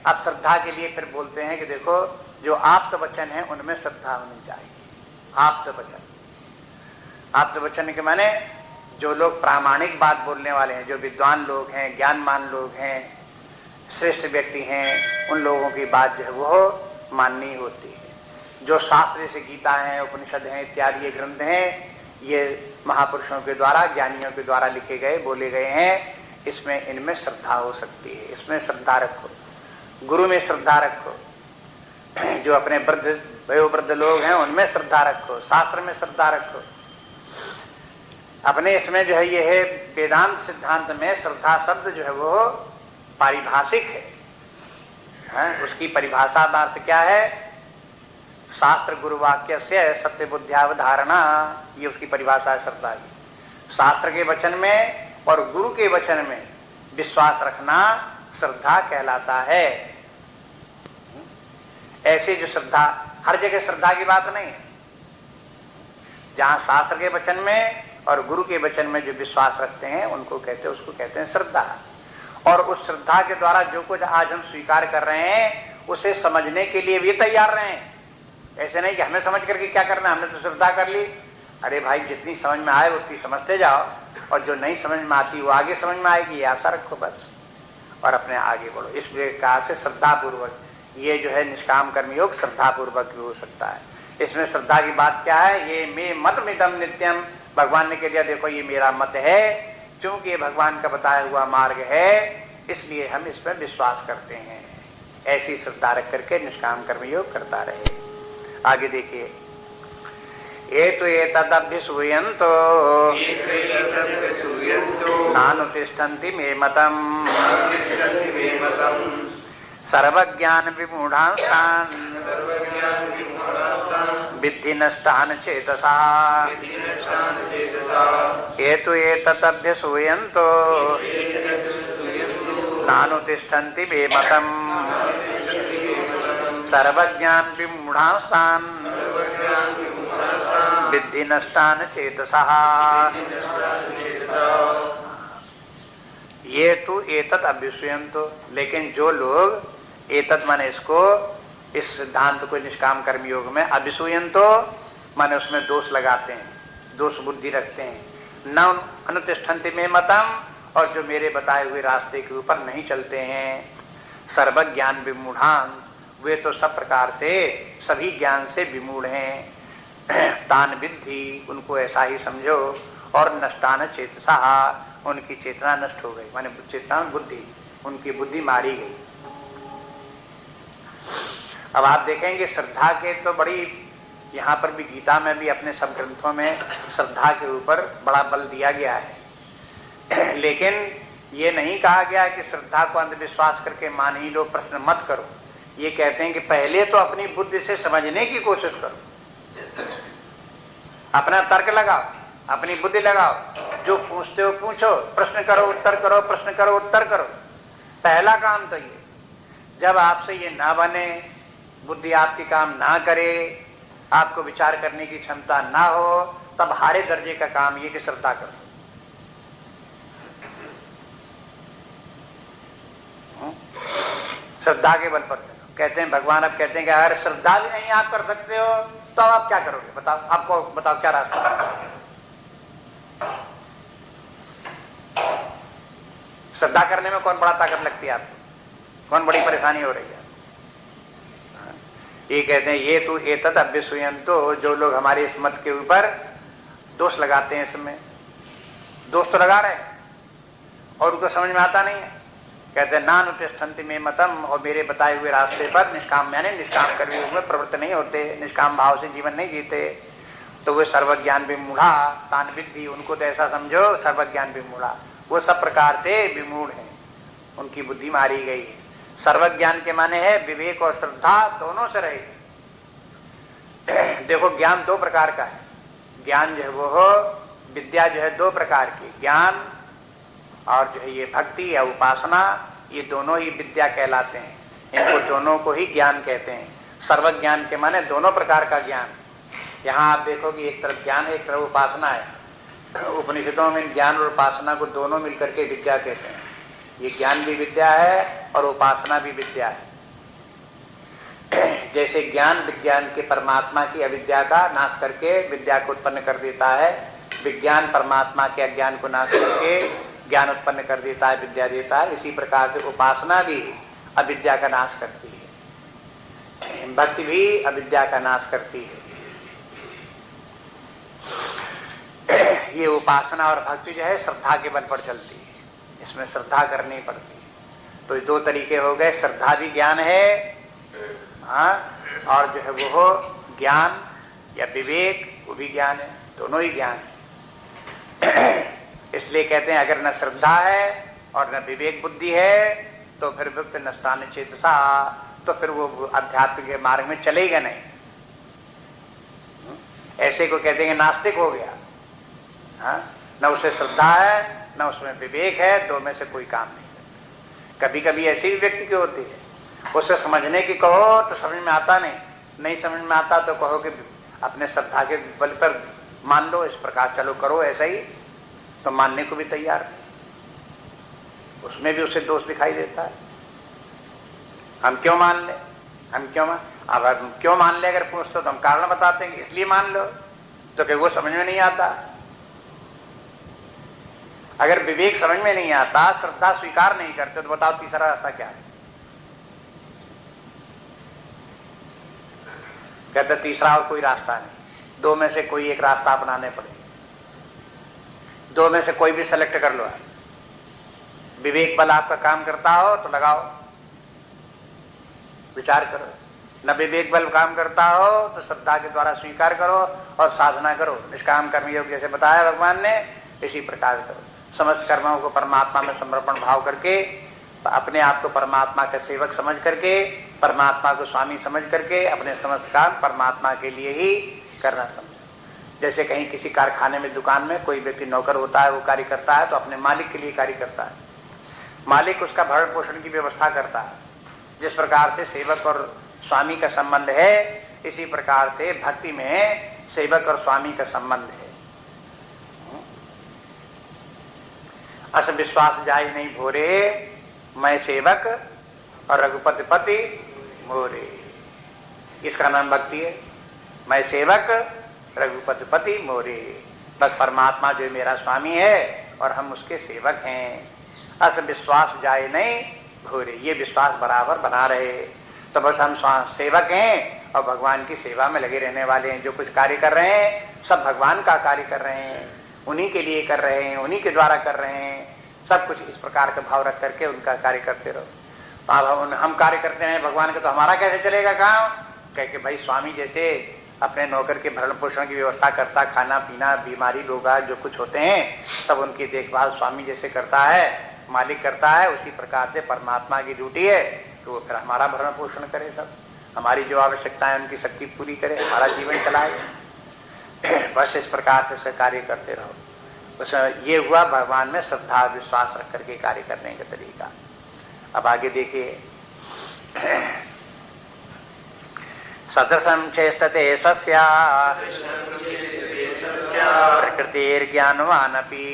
अब श्रद्धा के लिए फिर बोलते हैं कि देखो, जो आप्त वचन है उनमें श्रद्धा होनी चाहिए। आप्त वचन, आप्त वचन के माने जो लोग प्रामाणिक बात बोलने वाले हैं, जो विद्वान लोग हैं, ज्ञानमान लोग हैं, श्रेष्ठ व्यक्ति हैं, उन लोगों की बात जो है वो माननी होती है। जो शास्त्र जैसे गीता है, उपनिषद हैं इत्यादि ये ग्रंथ हैं, ये महापुरुषों के द्वारा, ज्ञानियों के द्वारा लिखे गए, बोले गए हैं, इसमें इनमें श्रद्धा हो सकती है। इसमें श्रद्धा रखो, गुरु में श्रद्धा रखो, जो अपने वृद्ध वयोवृद्ध लोग हैं उनमें श्रद्धा रखो, शास्त्र में श्रद्धा रखो। अपने इसमें जो है ये है वेदांत सिद्धांत में श्रद्धा शब्द जो है वो पारिभाषिक है। उसकी परिभाषा का अर्थ क्या है? शास्त्र गुरु वाक्य से सत्य बुद्धियावधारणा, ये उसकी परिभाषा है श्रद्धा की। शास्त्र के वचन में और गुरु के वचन में विश्वास रखना श्रद्धा कहलाता है। ऐसे जो श्रद्धा, हर जगह श्रद्धा की बात नहीं है। जहां शास्त्र के वचन में और गुरु के वचन में जो विश्वास रखते हैं उनको कहते हैं, उसको कहते हैं श्रद्धा। और उस श्रद्धा के द्वारा जो कुछ आज हम स्वीकार कर रहे हैं उसे समझने के लिए भी तैयार रहे हैं। ऐसे नहीं कि हमें समझ करके क्या करना, हमने तो श्रद्धा कर ली। अरे भाई, जितनी समझ में आए उतनी समझते जाओ, और जो नहीं समझ में आती वो आगे समझ में आएगी, आशा रखो बस, और अपने आगे बढ़ो। इसलिए कहा से श्रद्धा पूर्वक ये जो है निष्काम कर्म योग श्रद्धा पूर्वक भी हो सकता है। इसमें श्रद्धा की बात क्या है? ये मे मत मिदम नित्यम, भगवान ने कह दिया देखो ये मेरा मत है, क्योंकि ये भगवान का बताया हुआ मार्ग है, इसलिए हम इस पर विश्वास करते हैं। ऐसी श्रद्धा रख करके निष्काम कर्म योग करता रहे। आगे देखिए, ये तो ये तदभ्यसूयन्तो नानुतिष्ठन्ति मे मतम् सर्वज्ञान विमूढ़ांस्तान् विद्धि नष्टान चेतसा हेतु एतदभ्यसूयन्तो नानुतिष्ठन्ति मे मतम् सर्वज्ञान विमूढ़ास्तान विद्धि नष्टान चेतसा। ये तो एतत् अभ्युष्यन्तो, लेकिन जो लोग एतत् माने इसको, इस सिद्धांत को निष्काम कर्म योग में अभिसूयन्तो माने उसमें दोष लगाते हैं, दोष बुद्धि रखते हैं, न अनुतिष्ठन्ति में मतम, और जो मेरे बताए हुए रास्ते के ऊपर नहीं चलते हैं, सर्वज्ञान विमूढ़ान, वे तो सब प्रकार से सभी ज्ञान से विमूढ़ हैं, तान विद्धि, उनको ऐसा ही समझो, और नष्टान चेतसा, उनकी चेतना नष्ट हो गई, माने चेतना बुद्धि, उनकी बुद्धि मारी गई। अब आप देखेंगे श्रद्धा के तो बड़ी, यहाँ पर भी गीता में भी अपने सब ग्रंथों में श्रद्धा के ऊपर बड़ा बल दिया गया है, लेकिन ये नहीं कहा गया कि श्रद्धा को अंधविश्वास करके मान ही लो, प्रश्न मत करो। ये कहते हैं कि पहले तो अपनी बुद्धि से समझने की कोशिश करो, अपना तर्क लगाओ, अपनी बुद्धि लगाओ, जो पूछते हो पूछो, प्रश्न करो उत्तर करो, प्रश्न करो उत्तर करो। पहला काम तो ये, जब आपसे ये ना बने, बुद्धि आपकी काम ना करे, आपको विचार करने की क्षमता ना हो, तब हारे दर्जे का काम ये कि श्रद्धा करो। श्रद्धा के बल पर कहते हैं भगवान, अब कहते हैं कि अगर श्रद्धा भी नहीं आप कर सकते हो तो आप क्या करोगे? बताओ, आपको बताओ क्या रास्ता? श्रद्धा करने में कौन बड़ा ताकत लगती है आपको? कौन बड़ी परेशानी हो रही है? ये कहते हैं ये तो एतत् अभ्युसूयन्तो, जो लोग हमारे इस मत के ऊपर दोष लगाते हैं, इसमें दोष तो लगा रहे हैं और उनको समझ में आता नहीं है। कहते हैं नानुतिष्ठन्ति मे मतम, और मेरे बताए हुए रास्ते पर निष्काम, यानी निष्काम कर्म योग में प्रवृत्त नहीं होते, निष्काम भाव से जीवन नहीं जीते, तो वे सर्वज्ञान विमूढ़ा तान विद्धि, उनको तो ऐसा समझो सर्वज्ञान विमूढ़ा, वो सब प्रकार से विमूढ़ है, उनकी बुद्धि मारी गई है। सर्वज्ञान के माने है विवेक और श्रद्धा दोनों से रहे। देखो ज्ञान दो प्रकार का है, ज्ञान जो है वो हो, विद्या जो है दो प्रकार की, ज्ञान और जो है ये भक्ति या उपासना, ये दोनों ही विद्या कहलाते हैं, इनको दोनों को ही ज्ञान कहते हैं। सर्वज्ञान के माने दोनों प्रकार का ज्ञान। यहाँ आप देखोगे एक तरफ ज्ञान है, एक तरफ उपासना है। उपनिषदों में ज्ञान और उपासना को दोनों मिलकर के विद्या कहते हैं। ये ज्ञान भी विद्या है और उपासना भी विद्या है। जैसे ज्ञान विज्ञान के परमात्मा की अविद्या का नाश करके विद्या को उत्पन्न कर देता है, विज्ञान परमात्मा के अज्ञान को नाश करके ज्ञान उत्पन्न कर देता है, विद्या देता है। इसी प्रकार से उपासना भी अविद्या का नाश करती है, भक्ति भी अविद्या का नाश करती है। ये उपासना और भक्ति जो है श्रद्धा के बल पर चलती है, इसमें श्रद्धा करनी पड़ती है। तो ये दो तरीके हो गए, श्रद्धा भी ज्ञान है, हाँ, और जो है वो हो ज्ञान या विवेक, वो भी ज्ञान है, दोनों ही ज्ञान है। इसलिए कहते हैं अगर न श्रद्धा है और न विवेक बुद्धि है तो फिर भक्त नष्टान चेतसा, तो फिर वो अध्यात्म के मार्ग में चलेगा नहीं। ऐसे को कहते हैं नास्तिक हो गया, हाँ, न उसे श्रद्धा है न उसमें विवेक है, दो में से कोई काम नहीं करता। कभी कभी ऐसी भी व्यक्ति की होती है, उसे समझने की कहो तो समझ में आता नहीं समझ में आता तो कहो कि अपने श्रद्धा के बल पर मान लो, इस प्रकार चलो करो ऐसा ही, तो मानने को भी तैयार नहीं, उसमें भी उसे दोष दिखाई देता है। हम क्यों मान ले, हम क्यों मान, अब हम क्यों मान ले अगर पूछते तो हम कारण बताते हैं इसलिए मान लो, तो फिर वो समझ में नहीं आता। अगर विवेक समझ में नहीं आता, श्रद्धा स्वीकार नहीं करते, तो बताओ तीसरा रास्ता क्या है? कहते तीसरा और कोई रास्ता नहीं, दो में से कोई एक रास्ता अपनाने पड़ेगा, दो में से कोई भी सेलेक्ट कर लो। विवेक बल आपका काम करता हो तो लगाओ, विचार करो, न विवेक बल काम करता हो तो श्रद्धा के द्वारा स्वीकार करो और साधना करो, निष्काम कर्म योग जैसे बताया भगवान ने, इसी प्रकार करो। समस्त कर्मों को परमात्मा में समर्पण भाव करके अपने आप को परमात्मा का सेवक समझ करके, परमात्मा को स्वामी समझ करके अपने समस्त काम परमात्मा के लिए ही करना समझो। जैसे कहीं किसी कारखाने में, दुकान में कोई व्यक्ति नौकर होता है, वो कार्य करता है तो अपने मालिक के लिए कार्य करता है, मालिक उसका भरण पोषण की व्यवस्था करता है। जिस प्रकार से सेवक और स्वामी का संबंध है, इसी प्रकार से भक्ति में सेवक और स्वामी का संबंध है। अस विश्वास जाय नहीं भोरे, मैं सेवक और रघुपति पति मोरे। इसका नाम भक्ति है। मैं सेवक, रघुपति पति मोरे। बस परमात्मा जो मेरा स्वामी है और हम उसके सेवक हैं। अस विश्वास जाए नहीं भोरे, ये विश्वास बराबर बना रहे। तो बस हम सेवक हैं और भगवान की सेवा में लगे रहने वाले हैं। जो कुछ कार्य कर रहे हैं सब भगवान का कार्य कर रहे हैं, उन्हीं के लिए कर रहे हैं, उन्हीं के द्वारा कर रहे हैं। सब कुछ इस प्रकार का भाव रख करके उनका कार्य करते रहो। हम कार्य करते हैं भगवान का, तो हमारा कैसे चलेगा काम? कह के भाई स्वामी जैसे अपने नौकर के भरण पोषण की व्यवस्था करता, खाना पीना, बीमारी लोग जो कुछ होते हैं सब उनकी देखभाल स्वामी जैसे करता है, मालिक करता है, उसी प्रकार से परमात्मा की ड्यूटी है तो वो फिर हमारा भरण पोषण करे, सब हमारी जो आवश्यकता है उनकी शक्ति पूरी करे, हमारा जीवन चलाए। बस इस प्रकार से उसका कार्य करते रहो। बस ये हुआ भगवान में श्रद्धा विश्वास रख करके कार्य करने का तरीका। अब आगे देखिए, सदृशं चेष्टते स्वस्या प्रकृतिर्ज्ञानवानपि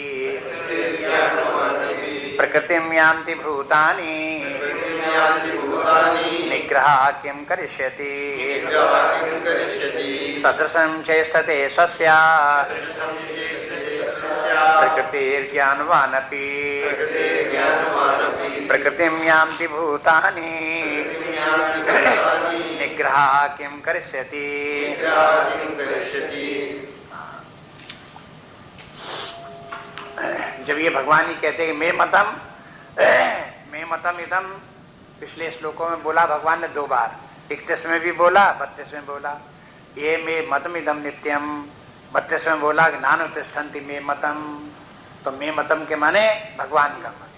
प्रकृतिं यान्ति भूतानि निग्रह किं करिष्यति। सदृशं चेष्टते स्वस्या प्रकृतिर्ज्ञानवानपि प्रकृतिं यान्ति भूतानि निग्रह किं करिष्यति। जब ये भगवान ही कहते हैं मे मतम इदम, पिछले श्लोकों में बोला भगवान ने 2 बार, 31 में भी बोला, 32 में बोला। ये मे मतम इदम नित्यम, 32 में बोला ज्ञान तिष्ठन्ति मे मतम। तो मे मतम के माने भगवान का मत,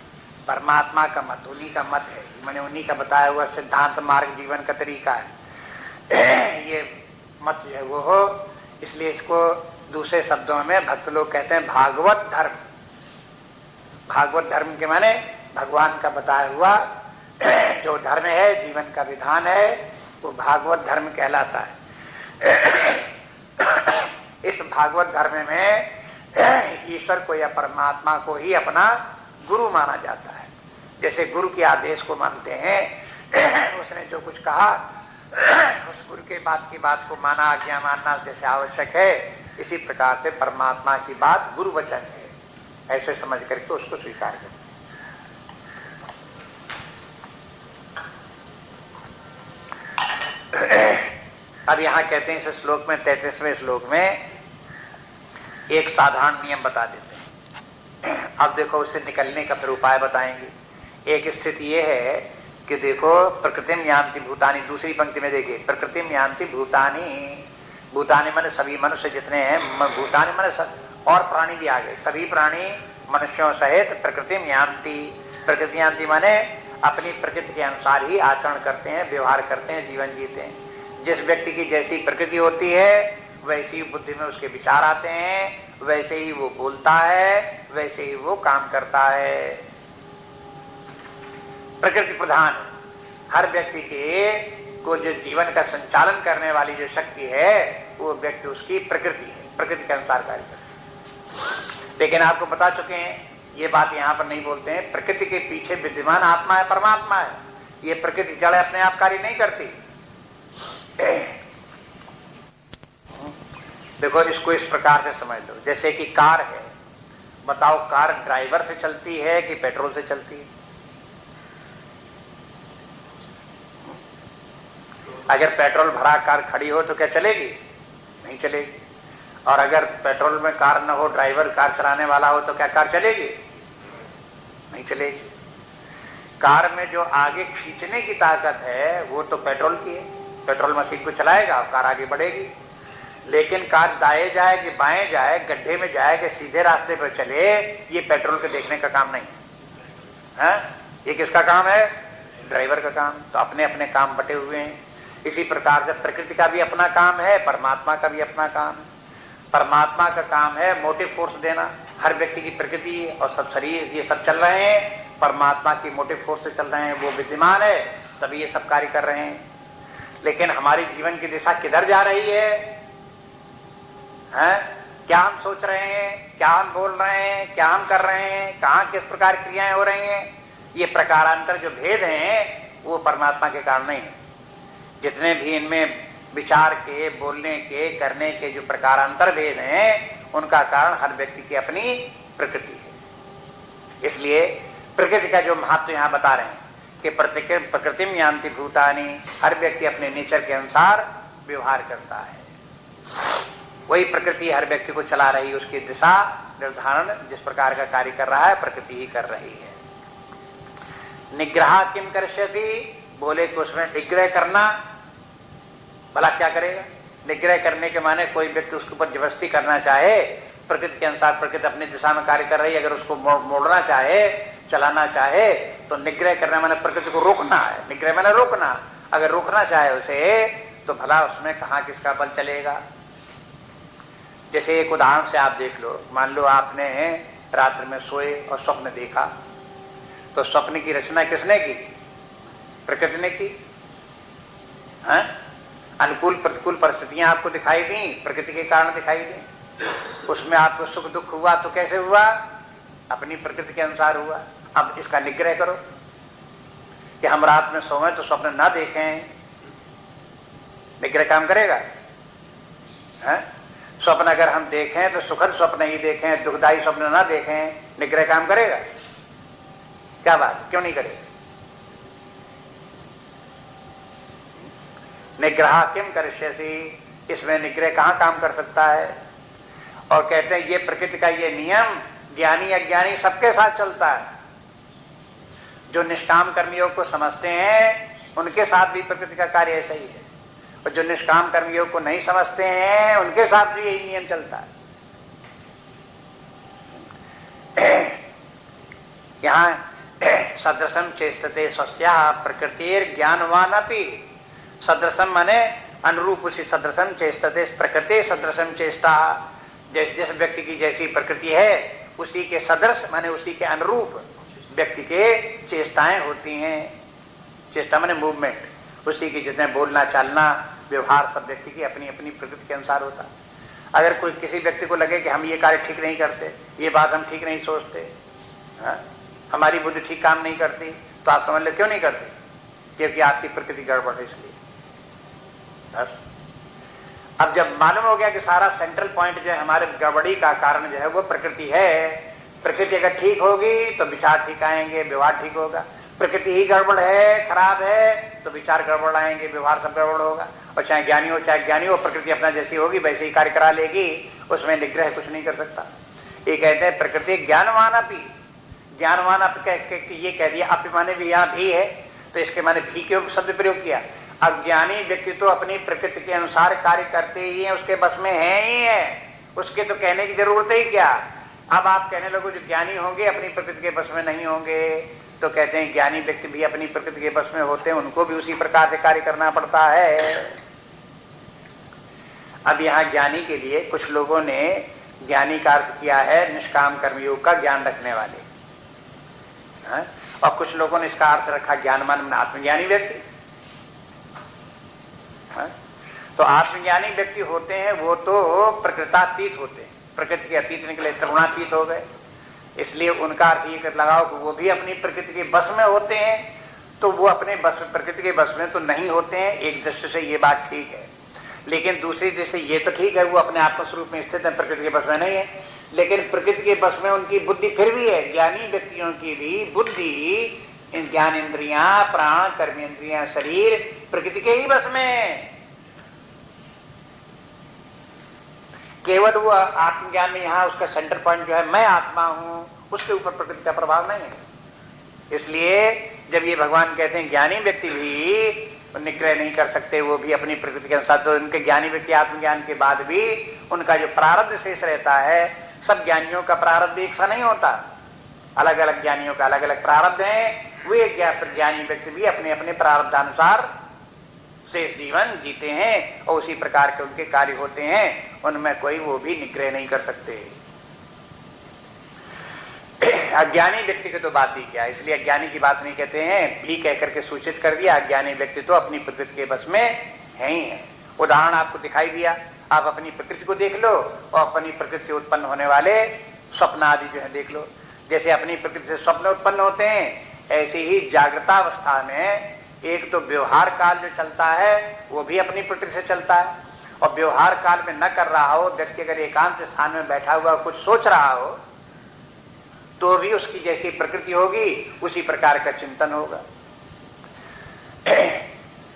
परमात्मा का मत, उन्हीं का मत है, मैंने उन्हीं का बताया हुआ सिद्धांत मार्ग जीवन का तरीका है। ये मत जो है वो हो, इसलिए इसको दूसरे शब्दों में भक्त लोग कहते हैं भागवत धर्म। भागवत धर्म के माने भगवान का बताया हुआ जो धर्म है, जीवन का विधान है, वो भागवत धर्म कहलाता है। इस भागवत धर्म में ईश्वर को या परमात्मा को ही अपना गुरु माना जाता है। जैसे गुरु के आदेश को मानते हैं, उसने जो कुछ कहा उस गुरु के बात की बात को माना, आज्ञा मानना जैसे आवश्यक है, इसी प्रकार से परमात्मा की बात गुरु वचन है, ऐसे समझ करके उसको स्वीकार करें। अब यहाँ कहते हैं इस श्लोक में, 33वें श्लोक में एक साधारण नियम बता देते हैं। अब देखो उससे निकलने का फिर उपाय बताएंगे। एक स्थिति ये है कि देखो प्रकृतिम यान्ति भूतानि, दूसरी पंक्ति में देखिए प्रकृतिम यान्ति भूतानि, भूतानि माने सभी मनुष्य जितने हैं, भूतानि माने और प्राणी भी आ गए, सभी प्राणी मनुष्यों सहित प्रकृतिम यान्ति। प्रकृति यान्ति माने अपनी प्रकृति के अनुसार ही आचरण करते हैं, व्यवहार करते हैं, जीवन जीते हैं। जिस व्यक्ति की जैसी प्रकृति होती है वैसी बुद्धि में उसके विचार आते हैं, वैसे ही वो बोलता है, वैसे ही वो काम करता है। प्रकृति प्रधान हर व्यक्ति के को जो जीवन का संचालन करने वाली जो शक्ति है वो व्यक्ति उसकी प्रकृति है, प्रकृति के अनुसार कार्य करता है। लेकिन आपको बता चुके हैं, ये बात यहाँ पर नहीं बोलते हैं, प्रकृति के पीछे विद्यमान आत्मा है, परमात्मा है। ये प्रकृति जड़ अपने आप कार्य नहीं करती। देखो इसको इस प्रकार से समझ लो, जैसे कि कार है, बताओ कार ड्राइवर से चलती है कि पेट्रोल से चलती है? अगर पेट्रोल भरा कार खड़ी हो तो क्या चलेगी? नहीं चलेगी। और अगर पेट्रोल में कार न हो, ड्राइवर कार चलाने वाला हो, तो क्या कार चलेगी? नहीं चलेगी। कार में जो आगे खींचने की ताकत है वो तो पेट्रोल की है, पेट्रोल मशीन को चलाएगा और कार आगे बढ़ेगी। लेकिन कार दाएं जाए कि बाएं जाए, गड्ढे में जाए कि सीधे रास्ते पर चले, ये पेट्रोल के देखने का काम नहीं है। ये किसका काम है? ड्राइवर का काम। तो अपने अपने काम बटे हुए हैं। इसी प्रकार से प्रकृति का भी अपना काम है, परमात्मा का भी अपना काम है। परमात्मा का काम है मोटिव फोर्स देना। हर व्यक्ति की प्रकृति और सब शरीर ये सब चल रहे हैं परमात्मा की मोटिव फोर्स से चल रहे हैं, वो विद्यमान है तभी ये सब कार्य कर रहे हैं। लेकिन हमारी जीवन की दिशा किधर जा रही है? क्या हम सोच रहे हैं, क्या हम बोल रहे हैं, क्या हम कर रहे हैं, कहां किस प्रकार क्रियाएं हो रही हैं, ये प्रकारांतर जो भेद हैं वो परमात्मा के कारण नहीं है। जितने भी इनमें विचार के, बोलने के, करने के जो प्रकारांतर भेद हैं उनका कारण हर व्यक्ति की अपनी प्रकृति है। इसलिए प्रकृति का जो महत्व यहां बता रहे हैं कि प्रकृति में यान्ति भूतानि, हर व्यक्ति अपने नेचर के अनुसार व्यवहार करता है। वही प्रकृति हर व्यक्ति को चला रही, उसकी दिशा निर्धारण जिस प्रकार का कार्य कर रहा है प्रकृति ही कर रही है। निग्रह किम कर्ष्यति, बोले कि उसमें निग्रह करना, भला क्या करेगा? निग्रह करने के माने कोई व्यक्ति उसके ऊपर जबरदस्ती करना चाहे, प्रकृति के अनुसार प्रकृति अपनी दिशा में कार्य कर रही है, अगर उसको मोड़ना चाहे, चलाना चाहे तो निग्रह करना माने प्रकृति को रोकना है। निग्रह माने रोकना। अगर रोकना चाहे उसे तो भला उसमें कहां किसका बल चलेगा? जैसे एक उदाहरण से आप देख लो, मान लो आपने रात्र में सोए और स्वप्न देखा, तो स्वप्न की रचना किसने की? प्रकृति ने की। अनुकूल प्रतिकूल परिस्थितियां आपको दिखाई दी, प्रकृति के कारण दिखाई दी। उसमें आपको सुख दुख हुआ तो कैसे हुआ? अपनी प्रकृति के अनुसार हुआ। अब इसका निग्रह करो कि हम रात में सोए तो स्वप्न ना देखें। निग्रह काम करेगा? स्वप्न अगर हम देखें तो सुखद स्वप्न ही देखें, दुखदायी स्वप्न ना देखें, निग्रह काम करेगा? क्या बात, क्यों नहीं करेगा? निग्रह किम करिष्यसि, इसमें निग्रह कहां काम कर सकता है? और कहते हैं ये प्रकृति का ये नियम ज्ञानी अज्ञानी सबके साथ चलता है। जो निष्काम कर्मियों को समझते हैं उनके साथ भी प्रकृति का कार्य ऐसा ही है, और जो निष्काम कर्मियों को नहीं समझते हैं उनके साथ भी यही नियम चलता है। यहां सदृशम चेष्टते स्वस्याः प्रकृतिर ज्ञानवान अपि, सदृशम माने अनुरूप, उसी सदृशम चेष्टते प्रकृति सदृशम चेष्टा, जिस व्यक्ति की जैसी प्रकृति है उसी के सदृश माने उसी के अनुरूप व्यक्ति के चेष्टाएं होती हैं। चेष्टा माने मूवमेंट, उसी की जितने बोलना चालना व्यवहार सब व्यक्ति की अपनी अपनी प्रकृति के अनुसार होता है। अगर कोई किसी व्यक्ति को लगे कि हम ये कार्य ठीक नहीं करते, ये बात हम ठीक नहीं सोचते, हमारी बुद्धि ठीक काम नहीं करती, तो आप समझ लो क्यों नहीं करते? क्योंकि आपकी प्रकृति गड़बड़ है, इसलिए। बस अब जब मालूम हो गया कि सारा सेंट्रल पॉइंट जो है हमारे गड़बड़ी का कारण जो है वो प्रकृति है, प्रकृति अगर ठीक होगी तो विचार ठीक आएंगे, व्यवहार ठीक होगा। प्रकृति ही गड़बड़ है, खराब है, तो विचार गड़बड़ आएंगे, व्यवहार सब गड़बड़ होगा। और चाहे ज्ञानी हो चाहे ज्ञानी हो, प्रकृति अपना जैसी होगी वैसे ही कार्य करा लेगी, उसमें निग्रह कुछ नहीं कर सकता। ये कहते हैं प्रकृति ज्ञानवान अपि, ज्ञानवान अपि ये कह दिया, अपि माने भी यहाँ भी है, तो इसके माने भी क्यों शब्द प्रयोग किया? अज्ञानी व्यक्ति तो अपनी प्रकृति के अनुसार कार्य करते ही है, उसके बस में है ही है, उसके तो कहने की जरूरत ही क्या। अब आप कहने लगो जो ज्ञानी होंगे अपनी प्रकृति के बस में नहीं होंगे, तो कहते हैं ज्ञानी व्यक्ति भी अपनी प्रकृति के बस में होते हैं, उनको भी उसी प्रकार से कार्य करना पड़ता है। अब यहाँ ज्ञानी के लिए कुछ लोगों ने ज्ञानी का अर्थ किया है निष्काम कर्मयोग का ज्ञान रखने वाले, और कुछ लोगों ने इसका अर्थ रखा ज्ञानवान आत्मज्ञानी व्यक्ति। तो आत्मज्ञानी व्यक्ति होते हैं वो तो प्रकृतातीत होते हैं, प्रकृति के अतीत निकले, त्रिगुणातीत हो गए, इसलिए उनका अर्थ ये लगाओ कि वो भी अपनी प्रकृति के बस में होते हैं। तो वो अपने बस प्रकृति के बस में तो नहीं होते हैं, एक दृष्टि से ये बात ठीक है, लेकिन दूसरी दृष्टि से ये तो ठीक है वो अपने आत्मस्वरूप में स्थित है, प्रकृति के बस में नहीं है, लेकिन प्रकृति के बस में उनकी बुद्धि फिर भी है। ज्ञानी व्यक्तियों की भी बुद्धि, ज्ञान इंद्रियां, प्राण, कर्मेंद्रियां, शरीर प्रकृति के ही बस में। केवल वो आत्मज्ञान में यहाँ उसका सेंटर पॉइंट जो है मैं आत्मा हूं, उसके ऊपर प्रकृति का प्रभाव नहीं है। इसलिए जब ये भगवान कहते हैं ज्ञानी व्यक्ति भी निग्रह नहीं कर सकते, वो भी अपनी प्रकृति के अनुसार, तो उनके ज्ञानी व्यक्ति आत्मज्ञान के बाद भी उनका जो प्रारब्ध शेष रहता है, सब ज्ञानियों का प्रारब्ध एक सा नहीं होता, अलग अलग ज्ञानियों का अलग अलग प्रारब्ध है, वे ज्ञानी व्यक्ति भी अपने अपने प्रारब्धानुसार शेष जीवन जीते हैं और उसी प्रकार के उनके कार्य होते हैं, उनमें कोई वो भी निग्रह नहीं कर सकते। अज्ञानी व्यक्ति की तो बात ही क्या, इसलिए अज्ञानी की बात नहीं कहते हैं, भी कह करके सूचित कर दिया। अज्ञानी व्यक्ति तो अपनी प्रकृति के बस में है ही है। उदाहरण आपको दिखाई दिया, आप अपनी प्रकृति को देख लो और अपनी प्रकृति से उत्पन्न होने वाले स्वप्न आदि जो है देख लो। जैसे अपनी प्रकृति से स्वप्न उत्पन्न होते हैं, ऐसे ही जागृतावस्था में एक तो व्यवहार काल जो चलता है वो भी अपनी प्रकृति से चलता है, और व्यवहार काल में न कर रहा हो व्यक्ति अगर एकांत स्थान में बैठा हुआ कुछ सोच रहा हो तो भी उसकी जैसी प्रकृति होगी उसी प्रकार का चिंतन होगा।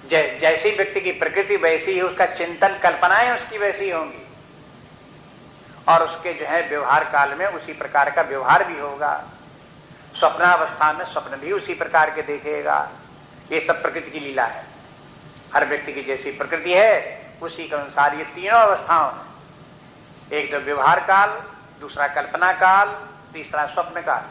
जैसी व्यक्ति की प्रकृति वैसी ही उसका चिंतन, कल्पनाएं उसकी वैसी होंगी, और उसके जो है व्यवहार काल में उसी प्रकार का व्यवहार भी होगा। स्वप्नावस्था में स्वप्न भी उसी प्रकार के देखेगा। ये सब प्रकृति की लीला है। हर व्यक्ति की जैसी प्रकृति है उसी के अनुसार ये तीनों अवस्थाओं में, एक तो व्यवहार काल, दूसरा कल्पना काल, तीसरा स्वप्न काल,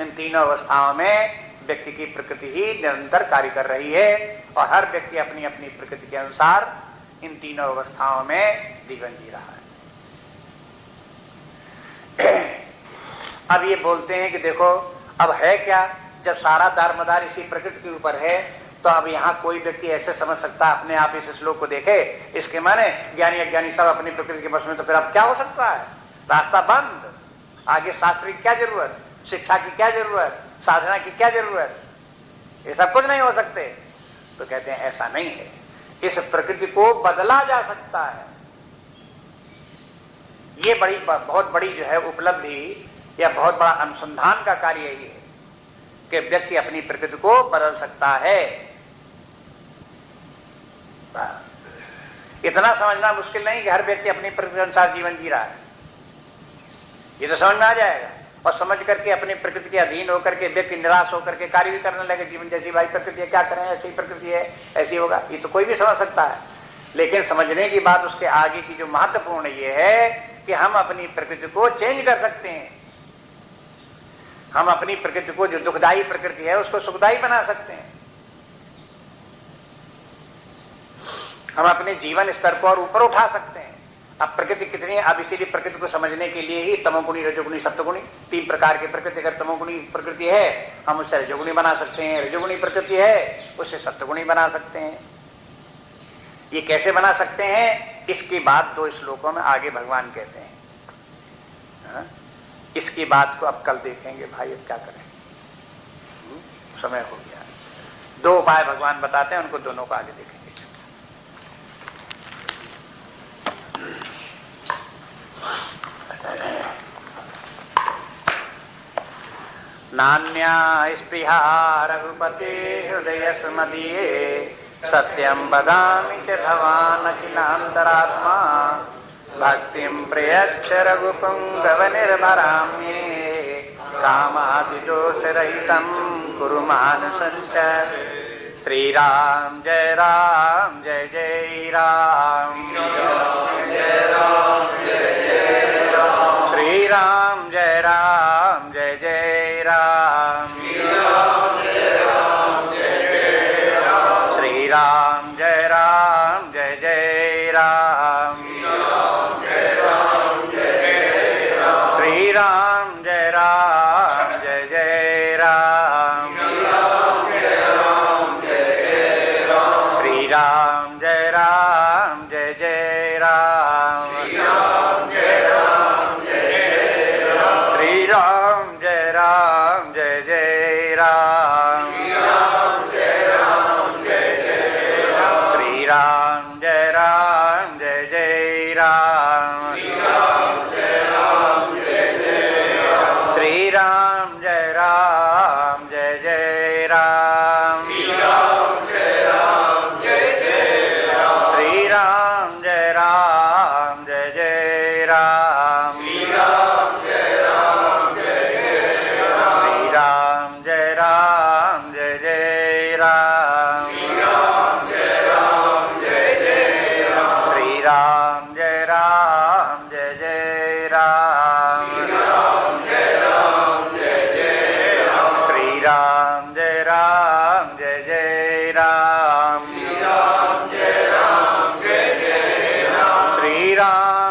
इन तीनों अवस्थाओं में व्यक्ति की प्रकृति ही निरंतर कार्य कर रही है, और हर व्यक्ति अपनी अपनी प्रकृति के अनुसार इन तीनों अवस्थाओं में जीवन जी रहा है। अब ये बोलते हैं कि देखो अब है क्या, जब सारा दारमदार इसी प्रकृति के ऊपर है तो अब यहाँ कोई व्यक्ति ऐसे समझ सकता है अपने आप इस श्लोक को देखे, इसके माने ज्ञानी अज्ञानी सब अपनी प्रकृति के बस में, तो फिर अब क्या हो सकता है, रास्ता बंद, आगे शास्त्र की क्या जरूरत, शिक्षा की क्या जरूरत, साधना की क्या जरूरत, ये सब कुछ नहीं हो सकते। तो कहते हैं ऐसा नहीं है, इस प्रकृति को बदला जा सकता है। ये बहुत बड़ी जो है उपलब्धि या बहुत बड़ा अनुसंधान का कार्य ये है कि व्यक्ति अपनी प्रकृति को बदल सकता है। इतना समझना मुश्किल नहीं कि हर व्यक्ति अपनी प्रकृति के अनुसार जीवन जी रहा है, ये तो समझ में आ जाएगा। और समझ करके अपनी प्रकृति के अधीन होकर के व्यक्ति निराश होकर के कार्य भी करने लगे, जीवन जैसी भाई प्रकृति है, क्या करें, ऐसी प्रकृति है, ऐसी होगा, ये तो कोई भी समझ सकता है। लेकिन समझने की बात उसके आगे की जो महत्वपूर्ण ये है कि हम अपनी प्रकृति को चेंज कर सकते हैं। हम अपनी प्रकृति को, जो दुखदायी प्रकृति है, उसको सुखदायी बना सकते हैं। हम अपने जीवन स्तर को और ऊपर उठा सकते हैं। अब प्रकृति कितनी है, अब इसीलिए प्रकृति को समझने के लिए ही तमोगुणी, रजोगुणी, सत्वगुणी, तीन प्रकार की प्रकृति। अगर तमोगुणी प्रकृति है हम उससे रजोगुणी बना सकते हैं, रजोगुणी प्रकृति है उससे सत्वगुणी बना सकते हैं। ये कैसे बना सकते हैं, इसकी बात 2 श्लोकों में आगे भगवान कहते हैं। हा? इसकी बात को अब कल देखेंगे भाई, अब क्या करें, समय हो गया। 2 उपाय भगवान बताते हैं, उनको दोनों को आगे देखेंगे। नान्या स्पृहा रघुपते हृदय स्मदीये, सत्यं वदामि च भवान् अखिलान्तरात्मा, भक्तिं प्रयच्छ रघुपुङ्गव निर्भराम्ये, कामादिदोषरहितं कुरु मानसञ्च। श्री राम जय राम जय जय राम, श्री राम जय राम जय जय राम, श्री राम जय राम जय जय राम, श्री राम जय राम जय जय राम, श्री राम जय राम जय जय राम, श्री राम जय राम जय जय राम, श्री राम जय राम जय जय राम, श्री राम जय राम जय जय राम, श्री राम जय राम जय जय राम, श्री राम जय राम जय जय राम, श्री राम जय राम